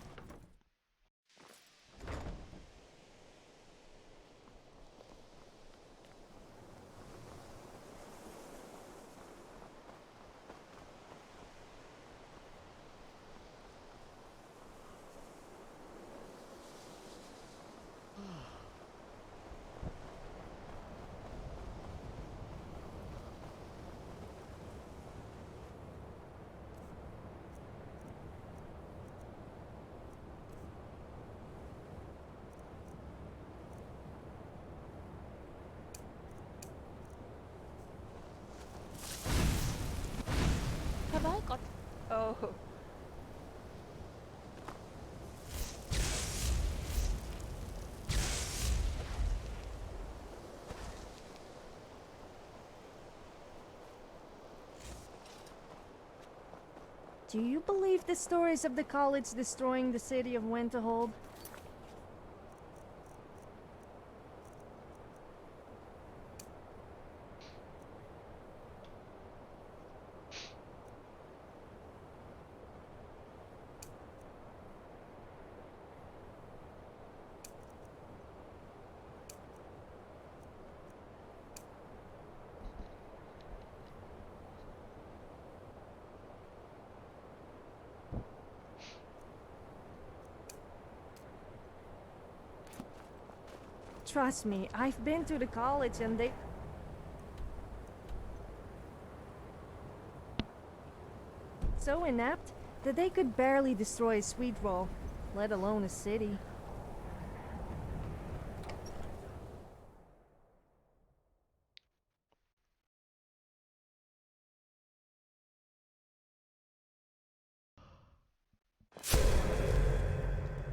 Have I got... Oh. Do you believe the stories of the college destroying the city of Winterhold? Trust me, I've been to the college and they... so inept that they could barely destroy a sweet roll, let alone a city.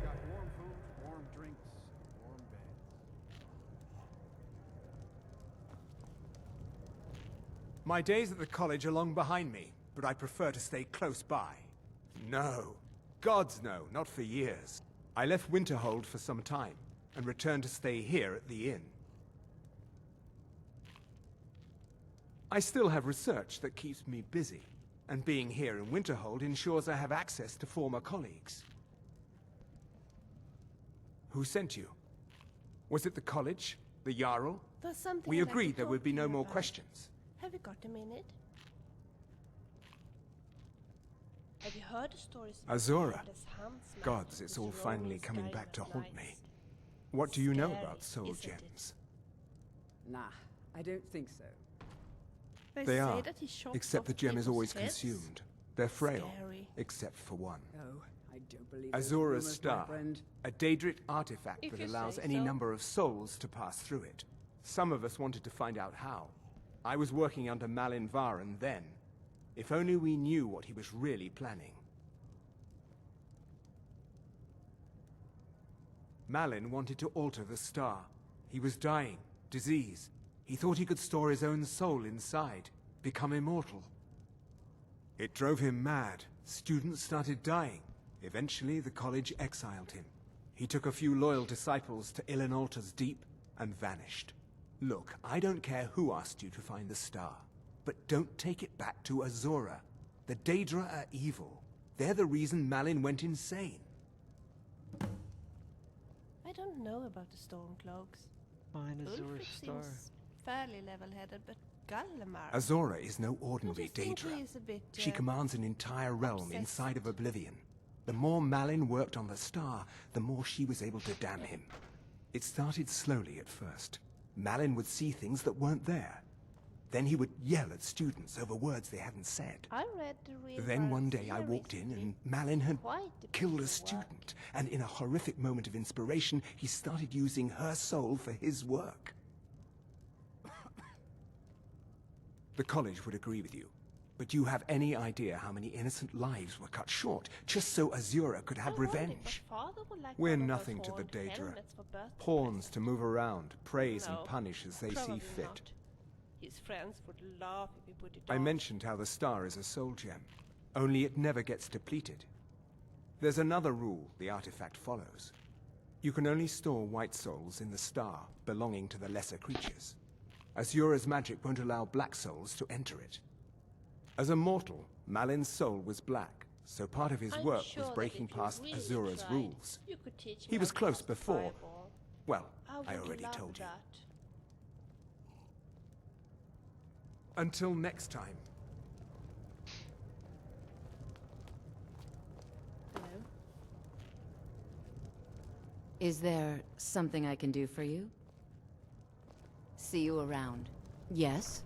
Got warm food, warm drinks, warm beds. My days at the college are long behind me, but I prefer to stay close by. No. Gods no, not for years. I left Winterhold for some time, and returned to stay here at the inn. I still have research that keeps me busy, and being here in Winterhold ensures I have access to former colleagues. Who sent you? Was it the college? The Jarl? There's something We I'd like to agreed there talk would be to no you more about. questions. Have you got a minute? Have you heard the stories of Azura. Vilja's huntsman Gods, it's who's all roaming finally coming Skyrim back to at haunt me. nights? What do you know Scary, about soul isn't it? gems? Nah, I don't think so. They They say are, that he chopped except off the gem is people's always heads. consumed. They're frail, Scary. except for one. Oh, I don't believe those Azura's rumors, my star, friend. a Daedric artifact If that you allows say any so. number of souls to pass through it. Some of us wanted to find out how. I was working under Malin Varen then. If only we knew what he was really planning. Malin wanted to alter the star. He was dying, disease. He thought he could store his own soul inside, become immortal. It drove him mad. Students started dying. Eventually, the college exiled him. He took a few loyal disciples to Illinalta's Deep and vanished. Look, I don't care who asked you to find the star, but don't take it back to Azura. The Daedra are evil. They're the reason Malin went insane. I don't know about the Stormcloaks. Find Azura's Ulfric star. seems fairly level-headed, but Gallimar... Azura is no don't ordinary you think Daedra. he is a bit, She commands an entire realm obsessed? inside of Oblivion. The more Malin worked on the star, the more she was able to damn him. It started slowly at first. Malin would see things that weren't there. Then he would yell at students over words they hadn't said. I read the real Then one Baron's day I Theory walked in recently. and Malin had Quite a killed a piece of work. student. And in a horrific moment of inspiration, he started using her soul for his work. The college would agree with you. But you have any idea how many innocent lives were cut short just so Azura could have revenge? We're nothing to the Daedra. Pawns to move around, praise and punish as they see fit. Not. His friends would laugh if he put it I off. mentioned how the star is a soul gem, only it never gets depleted. There's another rule the artifact follows. You can only store white souls in the star belonging to the lesser creatures. Azura's magic won't allow black souls to enter it. As a mortal, Malin's soul was black, so part of his work was breaking past Azura's rules. He was close before. Well, I already told you. Until next time. Is there something I can do for you? See you around. Yes?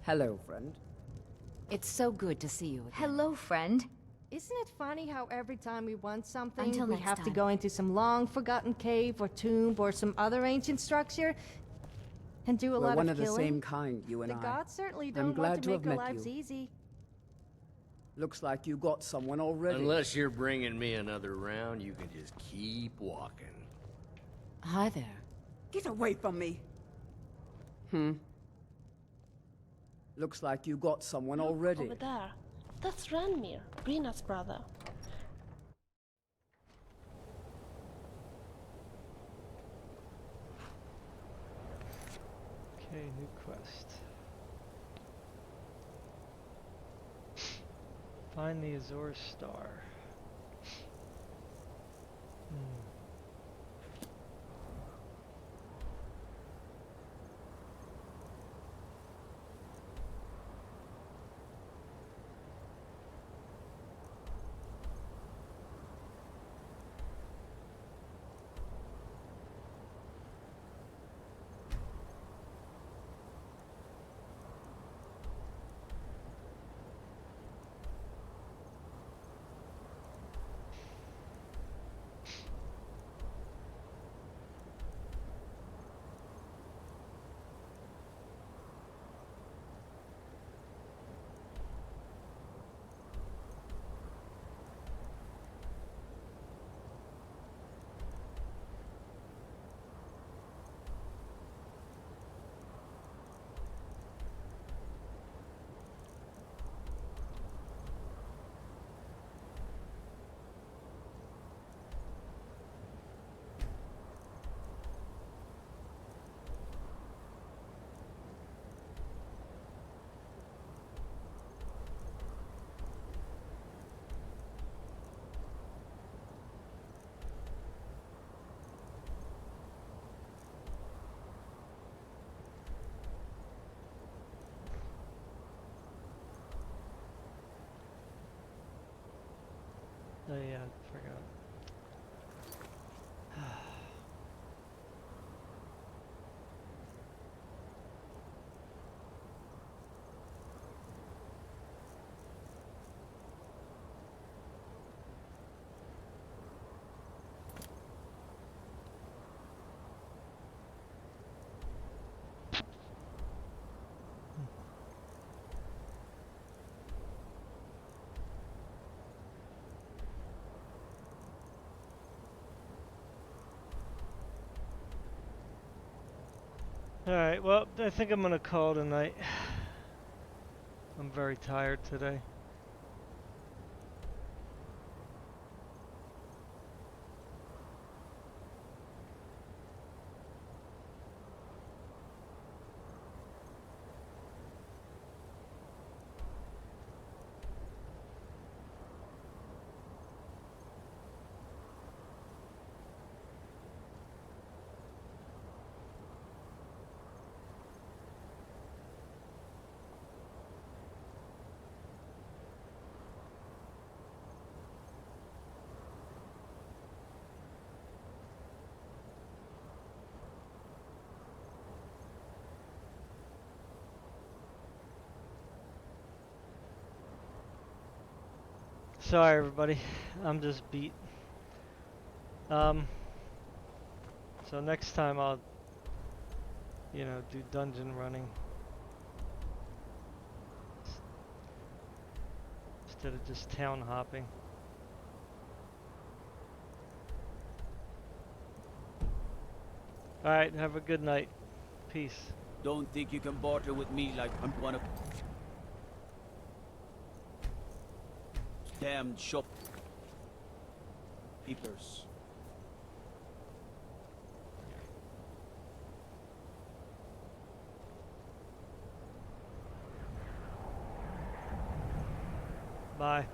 Hello, friend. It's so good to see you again. Hello, friend. Isn't it funny how every time we want something, Until we next have to time. go into some long-forgotten cave or tomb or some other ancient structure and do a We're lot one of of the killing? same kind, you and The I. gods certainly I'm don't glad want to to have make our met lives you. easy. Looks like you got someone already. Unless you're bringing me another round, you can just keep walking. Hi there. Get away from me! Looks like you got someone already. Over there. That's Ranmir, Brina's brother. Okay, new quest. Find the Azura star. Oh yeah, I forgot. Alright, well, I think I'm gonna call it a night. I'm very tired today. Sorry everybody, I'm just beat. So next time I'll you know, do dungeon running instead of just town hopping. Alright, have a good night. Peace. Don't think you can barter with me like I'm one of damn shop keepers. Bye.